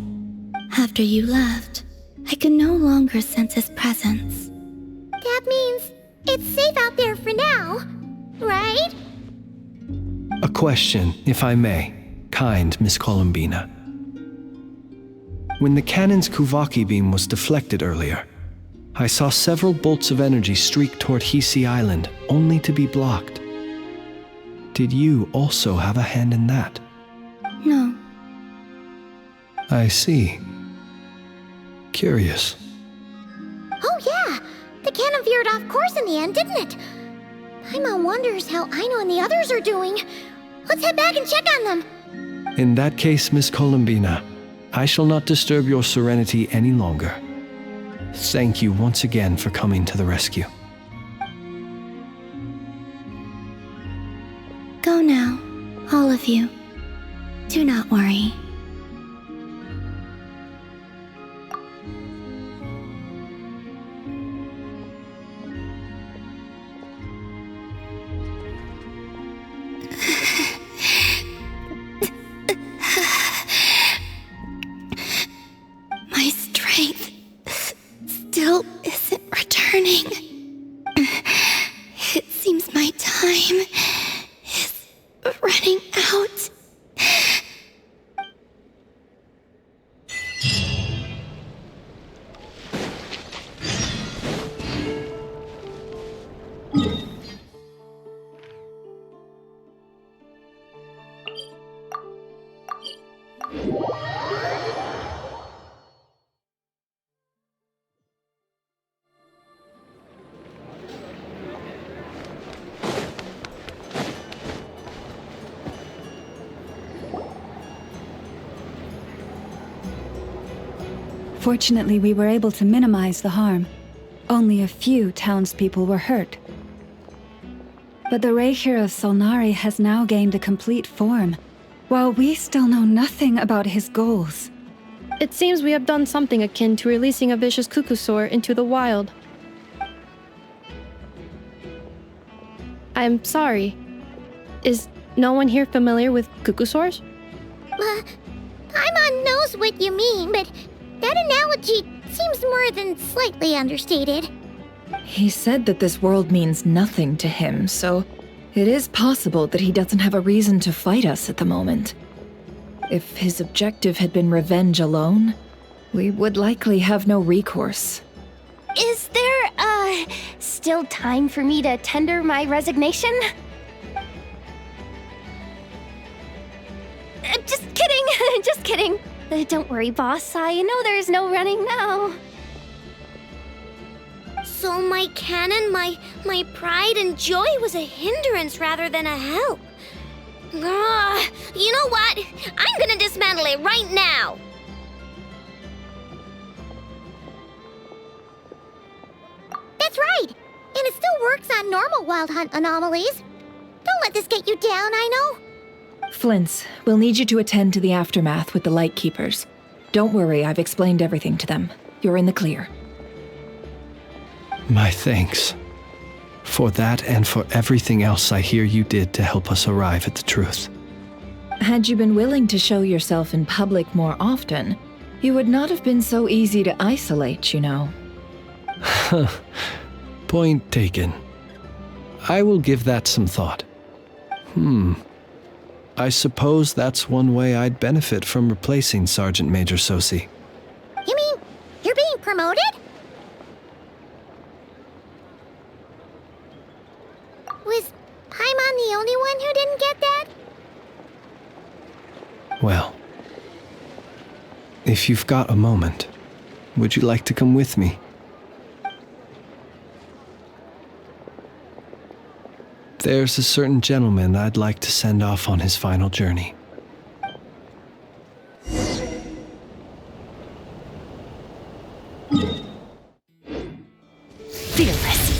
S2: After you left, I could no longer sense his presence. That means it's safe out there for now, right?
S8: A question, if I may, kind Miss Columbina. When the cannon's Kuvaki beam was deflected earlier, I saw several bolts of energy streak toward Hisi Island, only to be blocked. Did you also have a hand in that?
S2: No.
S8: I see. Curious.
S2: Oh yeah! The cannon veered off course in the end, didn't it? Paimon wonders how Aino and the others are doing. Let's head back and check on them.
S8: In that case, Miss Columbina, I shall not disturb your serenity any longer. Thank you once again for coming to the rescue.
S2: Go now, all of you. Do not worry. My strength still isn't returning. It seems my time is running out.
S1: Fortunately, we were able to minimize the harm. Only a few townspeople were hurt. But the Reikir of Solnari has now gained a complete form, while we still know nothing about his goals.
S4: It seems we have done something akin to releasing a vicious Kukusaur into the wild. I'm sorry. Is no one here familiar with Kukusaurs?
S2: Paimon knows what you mean, but that analogy seems more than slightly understated.
S3: He said that this world means nothing to him, so it is possible that he doesn't have a reason to fight us at the moment. If his objective had been revenge alone, we would likely have no recourse.
S15: Is there a still time for me to tender my resignation? Just kidding, just kidding. Don't worry, boss. I know there's no running now.
S5: So my canon, my pride and joy was a hindrance rather than a help. Ugh, you know what? I'm gonna dismantle it right now.
S2: That's right. And it still works on normal Wild Hunt anomalies. Don't let this get you down, I know.
S3: Flint's, we'll need you to attend to the aftermath with the Lightkeepers. Don't worry, I've explained everything to them. You're in the clear.
S8: My thanks. For that and for everything else I hear you did to help us arrive at the truth.
S3: Had you been willing to show yourself in public more often, you would not have been so easy to isolate, you know.
S8: Point taken. I will give that some thought. I suppose that's one way I'd benefit from replacing Sergeant Major Sosi.
S2: You mean you're being promoted? Was Paimon the only one who didn't get that?
S8: Well, if you've got a moment, would you like to come with me? There's a certain gentleman I'd like to send off on his final journey.
S15: Fearless.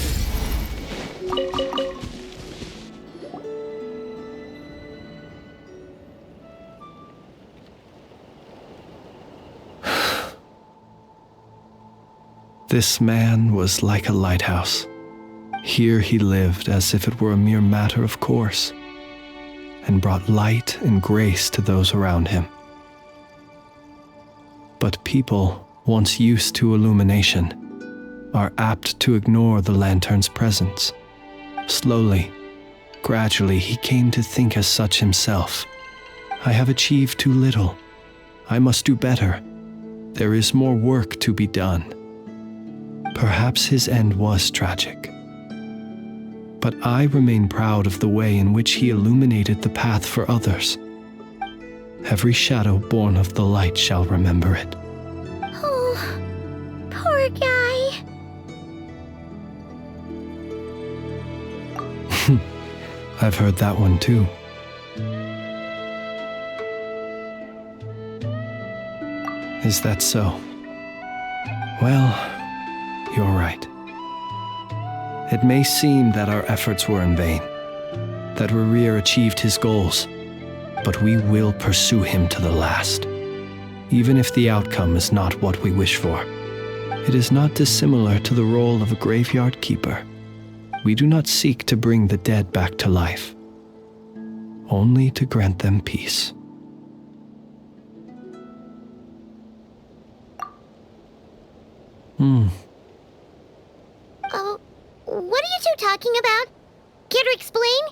S8: This man was like a lighthouse. Here he lived as if it were a mere matter of course, and brought light and grace to those around him. But people, once used to illumination, are apt to ignore the lantern's presence. Slowly, gradually, he came to think as such himself. I have achieved too little. I must do better. There is more work to be done. Perhaps his end was tragic. But I remain proud of the way in which he illuminated the path for others. Every shadow born of the light shall remember it.
S2: Oh, poor guy.
S8: I've heard that one too. Is that so? Well, you're right. It may seem that our efforts were in vain, that Rerir achieved his goals, but we will pursue him to the last, even if the outcome is not what we wish for. It is not dissimilar to the role of a graveyard keeper. We do not seek to bring the dead back to life, only to grant them peace.
S2: What are you two talking about? Care to explain?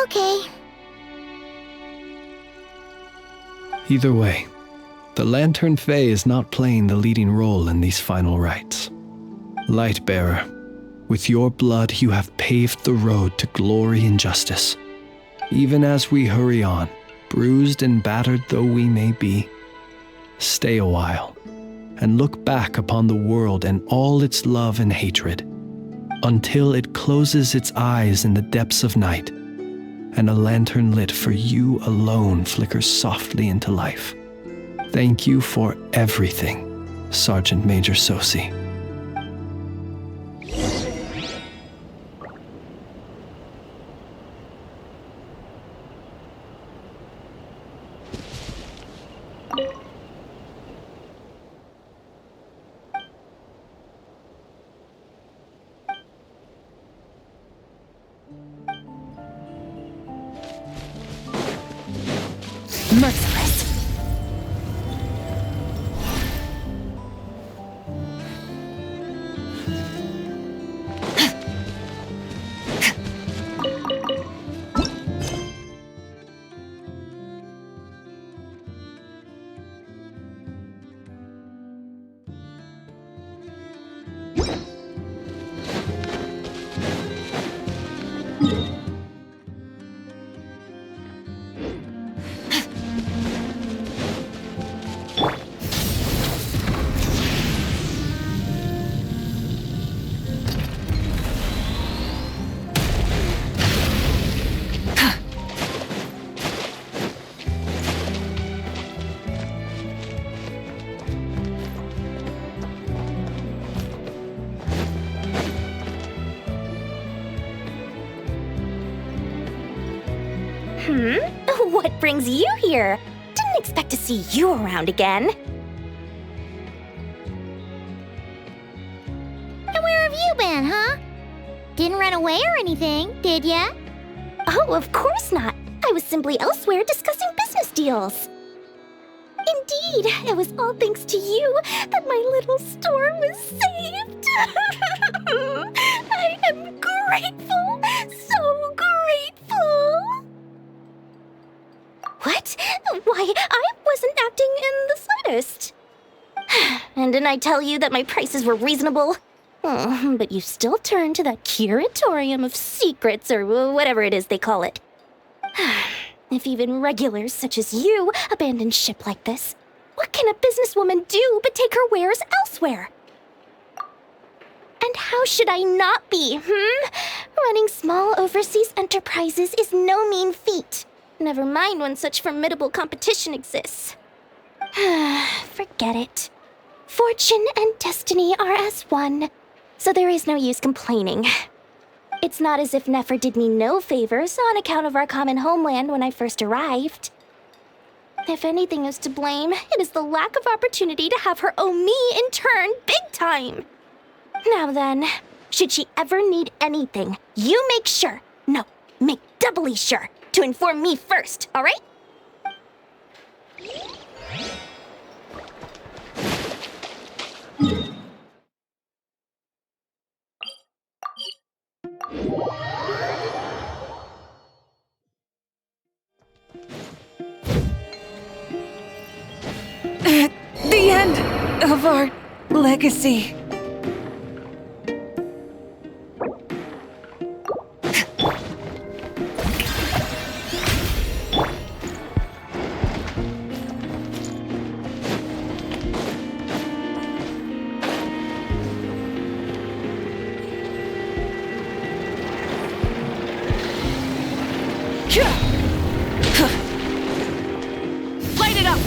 S2: Okay.
S8: Either way, the Lantern Fae is not playing the leading role in these final rites. Lightbearer, with your blood you have paved the road to glory and justice. Even as we hurry on, bruised and battered though we may be, stay a while and look back upon the world and all its love and hatred, until it closes its eyes in the depths of night, and a lantern lit for you alone flickers softly into life. Thank you for everything, Sergeant Major Sosi.
S15: Merciless. What brings you here? Didn't expect to see you around again.
S2: And where have you been, huh? Didn't run away or anything, did ya?
S15: Oh, of course not. I was simply elsewhere discussing business deals. Indeed, it was all thanks to you that my little store was saved. I am grateful, so grateful. What? Why, I wasn't acting in the slightest. And didn't I tell you that my prices were reasonable? Oh, but you still turn to that curatorium of secrets, or whatever it is they call it. If even regulars such as you abandon ship like this, what can a businesswoman do but take her wares elsewhere? And how should I not be, Running small overseas enterprises is no mean feat. Never mind when such formidable competition exists. Forget it. Fortune and destiny are as one, so there is no use complaining. It's not as if Nefer did me no favors on account of our common homeland when I first arrived. If anything is to blame, it is the lack of opportunity to have her owe me in turn big time. Now then, should she ever need anything, you make sure, no, make doubly sure, to inform me first, all right?
S3: The end of our legacy.
S18: Light it up!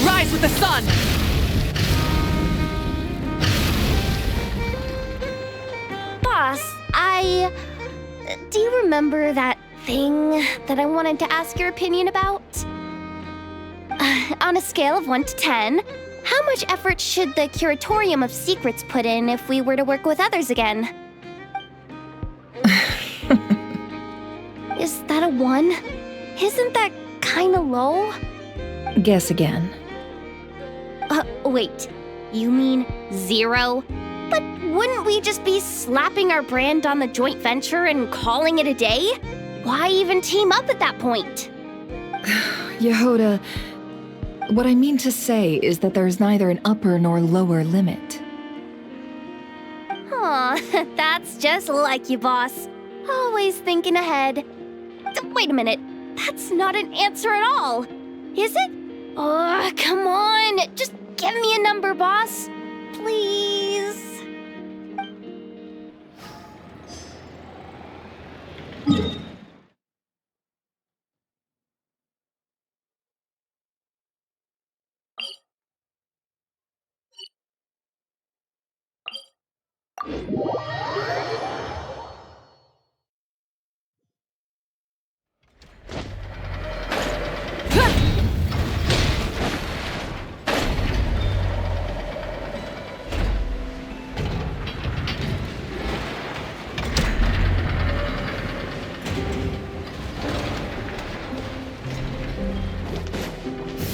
S18: Rise with the sun!
S15: Boss, do you remember that thing that I wanted to ask your opinion about? On a scale of 1 to 10, how much effort should the Curatorium of Secrets put in if we were to work with others again? Is that a 1? Isn't that kinda low?
S3: Guess again.
S15: Wait, you mean 0? But wouldn't we just be slapping our brand on the joint venture and calling it a day? Why even team up at that point?
S3: Yehoda, what I mean to say is that there's neither an upper nor lower limit.
S15: Aw, that's just like you, boss. Always thinking ahead. Wait a minute, that's not an answer at all. Is it? Oh, come on, just give me a number, boss. Please.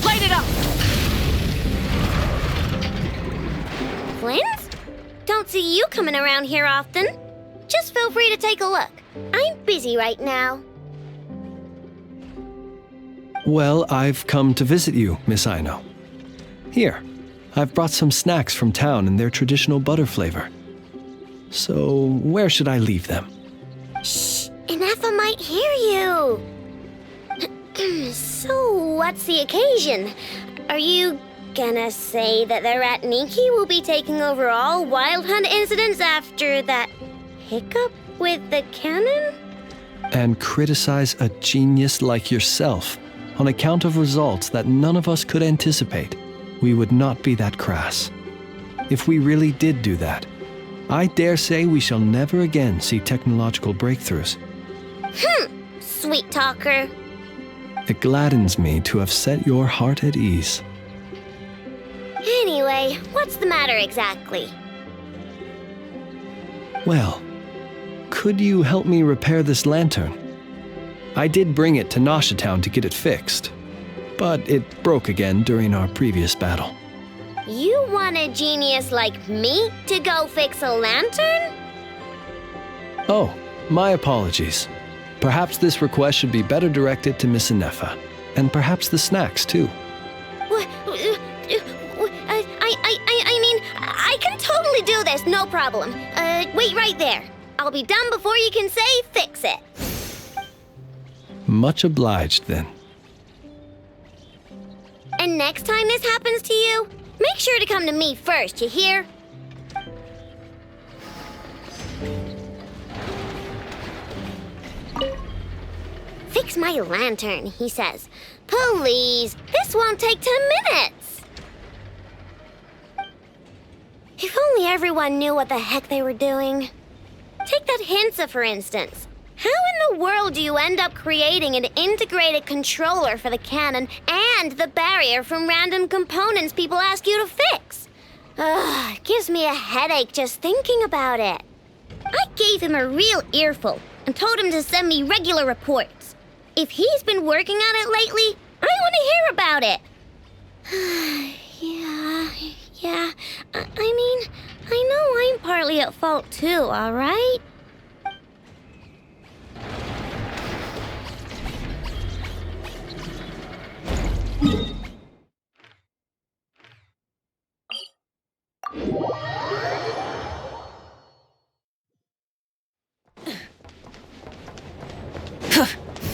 S18: Light it up!
S5: Flint? Don't see you coming around here often. Just feel free to take a look. I'm busy right now.
S8: Well, I've come to visit you, Miss Aino. Here, I've brought some snacks from town in their traditional butter flavor. So, where should I leave them?
S5: Shh, Inefa might hear you. So, what's the occasion? Are you gonna say that the Ratniki will be taking over all Wild Hunt incidents after that hiccup with the cannon?
S8: And criticize a genius like yourself on account of results that none of us could anticipate. We would not be that crass. If we really did do that, I dare say we shall never again see technological breakthroughs.
S5: Sweet talker.
S8: It gladdens me to have set your heart at ease.
S5: Anyway, what's the matter exactly?
S8: Well, could you help me repair this lantern? I did bring it to Town to get it fixed, but it broke again during our previous battle.
S5: You want a genius like me to go fix a lantern?
S8: Oh, my apologies. Perhaps this request should be better directed to Miss Inefa, and perhaps the snacks too.
S5: I mean, I can totally do this, no problem. Wait right there. I'll be done before you can say fix it.
S8: Much obliged then.
S5: And next time this happens to you, make sure to come to me first, you hear? Fix my lantern, he says. Please, this won't take 10 minutes. If only everyone knew what the heck they were doing. Take that Hinsa, for instance. How in the world do you end up creating an integrated controller for the cannon and the barrier from random components people ask you to fix? It gives me a headache just thinking about it. I gave him a real earful and told him to send me regular reports. If he's been working on it lately, I want to hear about it. Yeah. I mean, I know I'm partly at fault too, all right?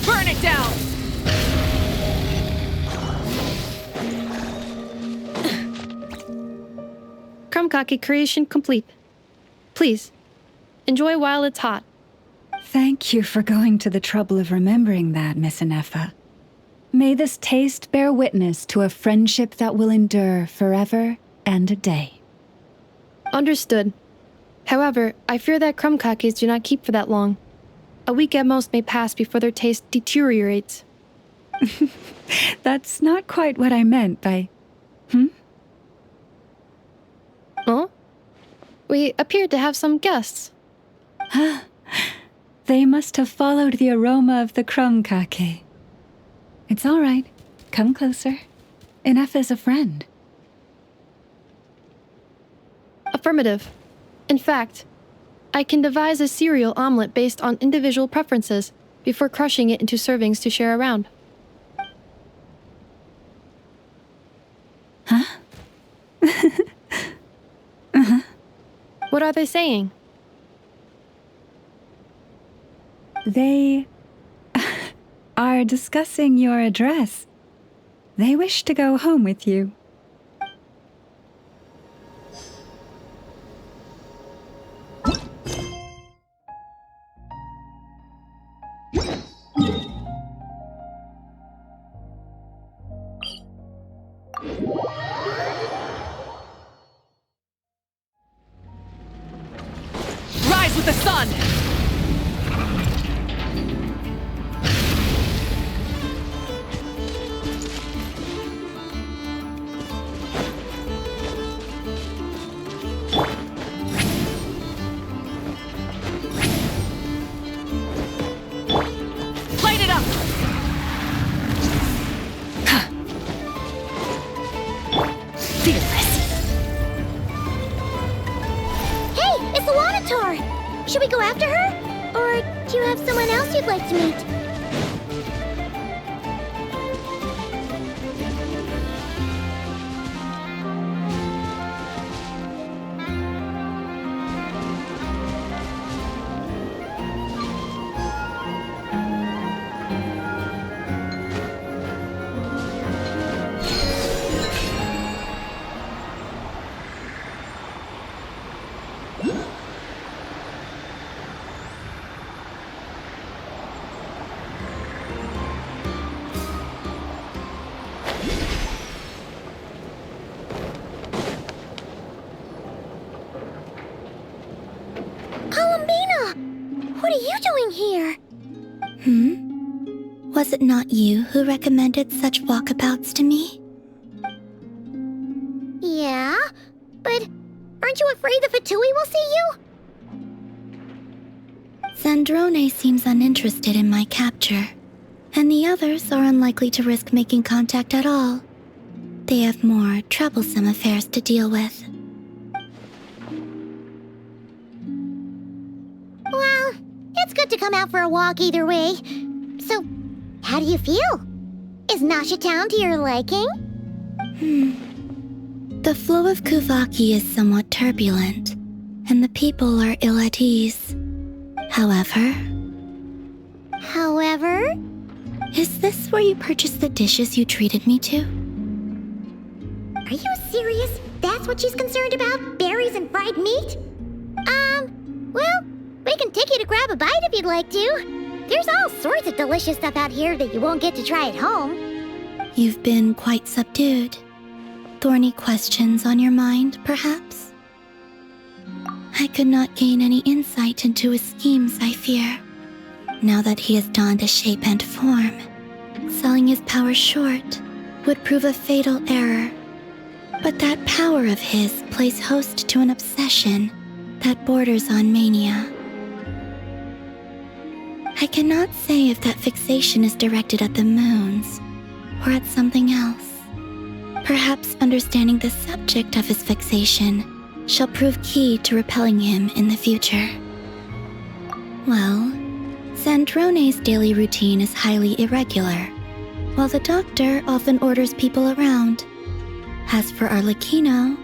S18: Burn it down!
S4: Krumkake creation complete. Please, enjoy while it's hot.
S1: Thank you for going to the trouble of remembering that, Miss Inefa. May this taste bear witness to a friendship that will endure forever and a day.
S4: Understood. However, I fear that krumkakes do not keep for that long. A week at most may pass before their taste deteriorates.
S1: That's not quite what I meant by...
S4: Oh? We appear to have some guests.
S1: They must have followed the aroma of the krumkake. It's all right. Come closer. Inefa is a friend.
S4: Affirmative. In fact, I can devise a cereal omelet based on individual preferences before crushing it into servings to share around.
S1: Huh?
S4: What are they saying?
S1: They are discussing your address. They wish to go home with you.
S18: Rise with the sun! Light it up!
S2: Fearless. Hey, it's the Wanator! Should we go after her? Or do you have someone else you'd like to meet? What are you doing here?
S19: Was it not you who recommended such walkabouts to me?
S2: Yeah, but aren't you afraid the Fatui will see you?
S19: Zandrone seems uninterested in my capture, and the others are unlikely to risk making contact at all. They have more troublesome affairs to deal with.
S2: Well, it's good to come out for a walk either way. So, how do you feel? Is Nasha Town to your liking?
S19: The flow of Kuvaki is somewhat turbulent, and the people are ill at ease. However... Is this where you purchased the dishes you treated me to?
S2: Are you serious? That's what she's concerned about? Berries and fried meat? Well, we can take you to grab a bite if you'd like to. There's all sorts of delicious stuff out here that you won't get to try at home.
S19: You've been quite subdued. Thorny questions on your mind, perhaps? I could not gain any insight into his schemes, I fear. Now that he has donned a shape and form, selling his power short would prove a fatal error. But that power of his plays host to an obsession that borders on mania. I cannot say if that fixation is directed at the moons or at something else. Perhaps understanding the subject of his fixation shall prove key to repelling him in the future. Well, Zandrone's daily routine is highly irregular, while the doctor often orders people around. As for Arlecchino...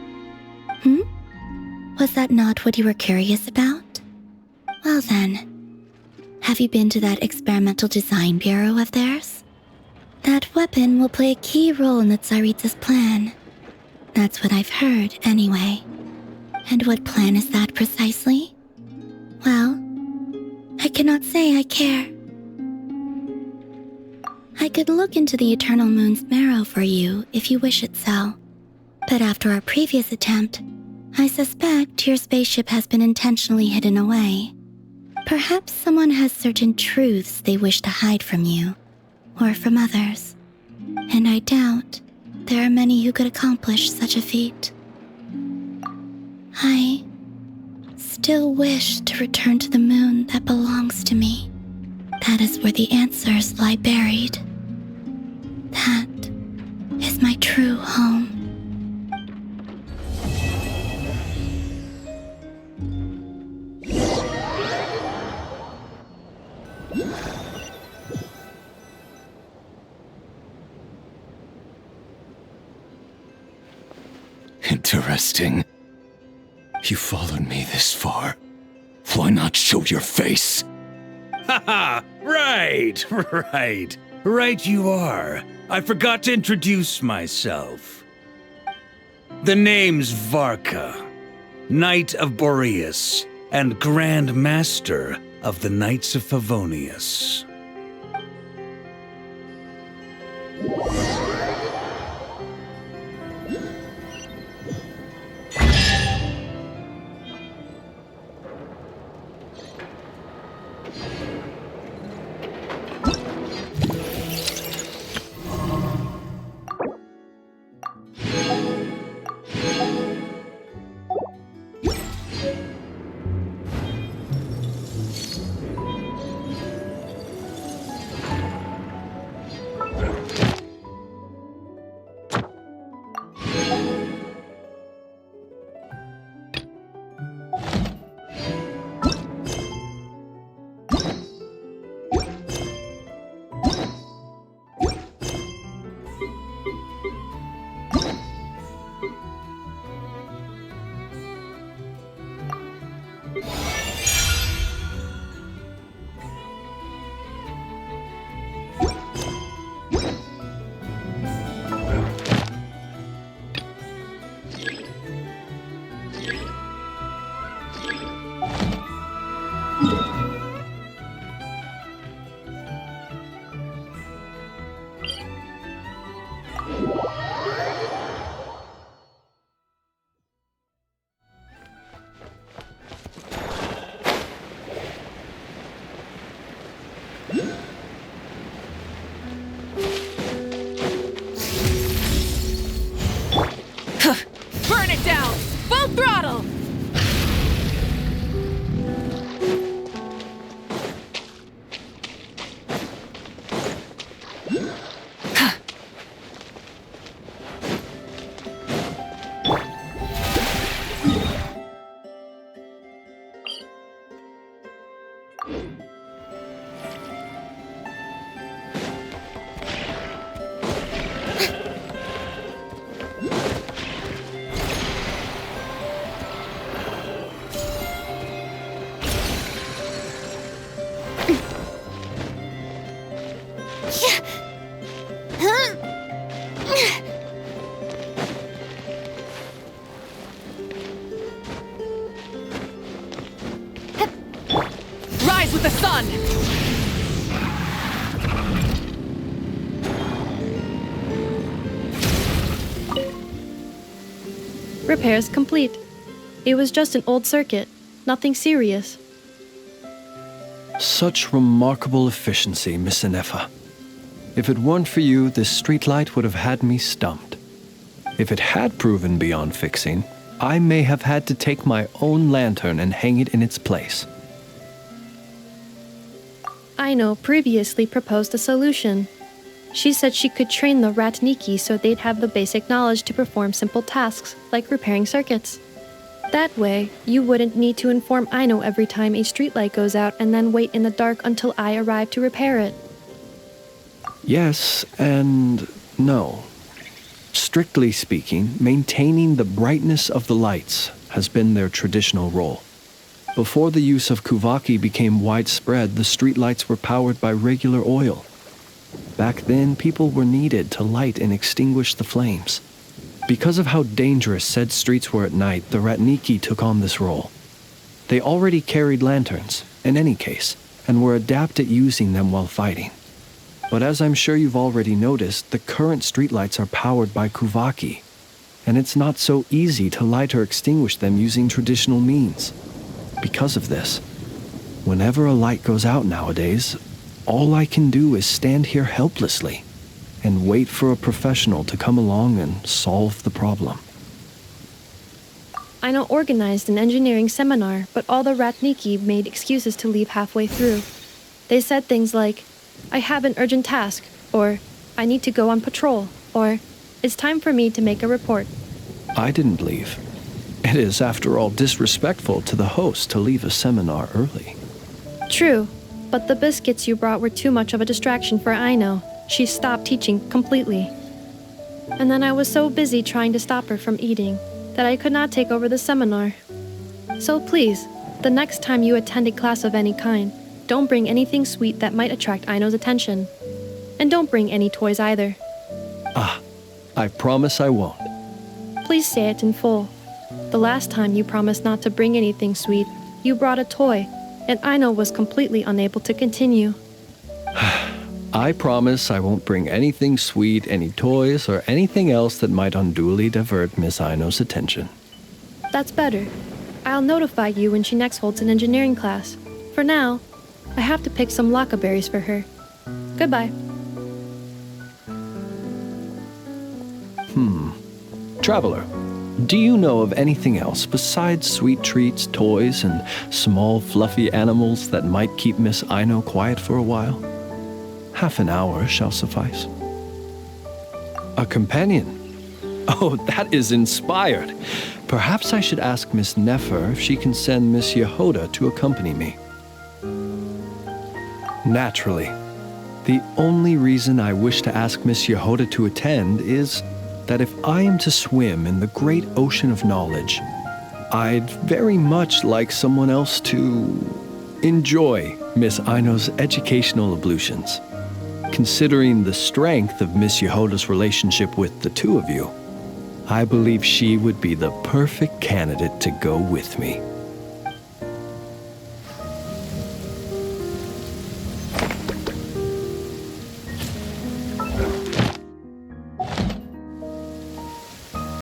S19: Was that not what you were curious about? Well then, have you been to that experimental design bureau of theirs? That weapon will play a key role in the Tsaritsa's plan. That's what I've heard, anyway. And what plan is that precisely? Well, I cannot say I care. I could look into the Eternal Moon's marrow for you if you wish it so. But after our previous attempt, I suspect your spaceship has been intentionally hidden away. Perhaps someone has certain truths they wish to hide from you, or from others. And I doubt there are many who could accomplish such a feat. I still wish to return to the moon that belongs to me. That is where the answers lie buried. That is my true home.
S9: Interesting. You followed me this far. Why not show your face?
S20: Haha! Right you are. I forgot to introduce myself. The name's Varka, Knight of Boreas, and Grand Master of the Knights of Favonius.
S18: Full throttle!
S17: Rise with the sun!
S4: Repairs complete. It was just an old circuit, nothing serious.
S8: Such remarkable efficiency, Miss Inefa. If it weren't for you, this streetlight would have had me stumped. If it had proven beyond fixing, I may have had to take my own lantern and hang it in its place.
S4: Aino previously proposed a solution. She said she could train the Ratniki so they'd have the basic knowledge to perform simple tasks, like repairing circuits. That way, you wouldn't need to inform Aino every time a streetlight goes out and then wait in the dark until I arrive to repair it.
S8: Yes and no. Strictly speaking, maintaining the brightness of the lights has been their traditional role. Before the use of kuvaki became widespread, the streetlights were powered by regular oil. Back then, people were needed to light and extinguish the flames. Because of how dangerous said streets were at night, the Ratniki took on this role. They already carried lanterns, in any case, and were adept at using them while fighting. But as I'm sure you've already noticed, the current streetlights are powered by kuvaki, and it's not so easy to light or extinguish them using traditional means. Because of this, whenever a light goes out nowadays, all I can do is stand here helplessly and wait for a professional to come along and solve the problem.
S4: Aino organized an engineering seminar, but all the Ratniki made excuses to leave halfway through. They said things like, "I have an urgent task," or "I need to go on patrol," or "It's time for me to make a report."
S8: I didn't leave. It is, after all, disrespectful to the host to leave a seminar early.
S4: True, but the biscuits you brought were too much of a distraction for Aino. She stopped teaching completely. And then I was so busy trying to stop her from eating that I could not take over the seminar. So please, the next time you attend a class of any kind, don't bring anything sweet that might attract Aino's attention. And don't bring any toys either.
S8: I promise I won't.
S4: Please say it in full. The last time you promised not to bring anything sweet, you brought a toy, and Aino was completely unable to continue.
S8: I promise I won't bring anything sweet, any toys, or anything else that might unduly divert Miss Aino's attention.
S4: That's better. I'll notify you when she next holds an engineering class. For now, I have to pick some laka berries for her. Goodbye.
S8: Traveler, do you know of anything else besides sweet treats, toys, and small fluffy animals that might keep Miss Aino quiet for a while? Half an hour shall suffice. A companion? Oh, that is inspired. Perhaps I should ask Miss Nefer if she can send Miss Yehoda to accompany me. Naturally. The only reason I wish to ask Miss Yehoda to attend is that if I am to swim in the great ocean of knowledge, I'd very much like someone else to enjoy Miss Aino's educational ablutions. Considering the strength of Miss Yehoda's relationship with the two of you, I believe she would be the perfect candidate to go with me.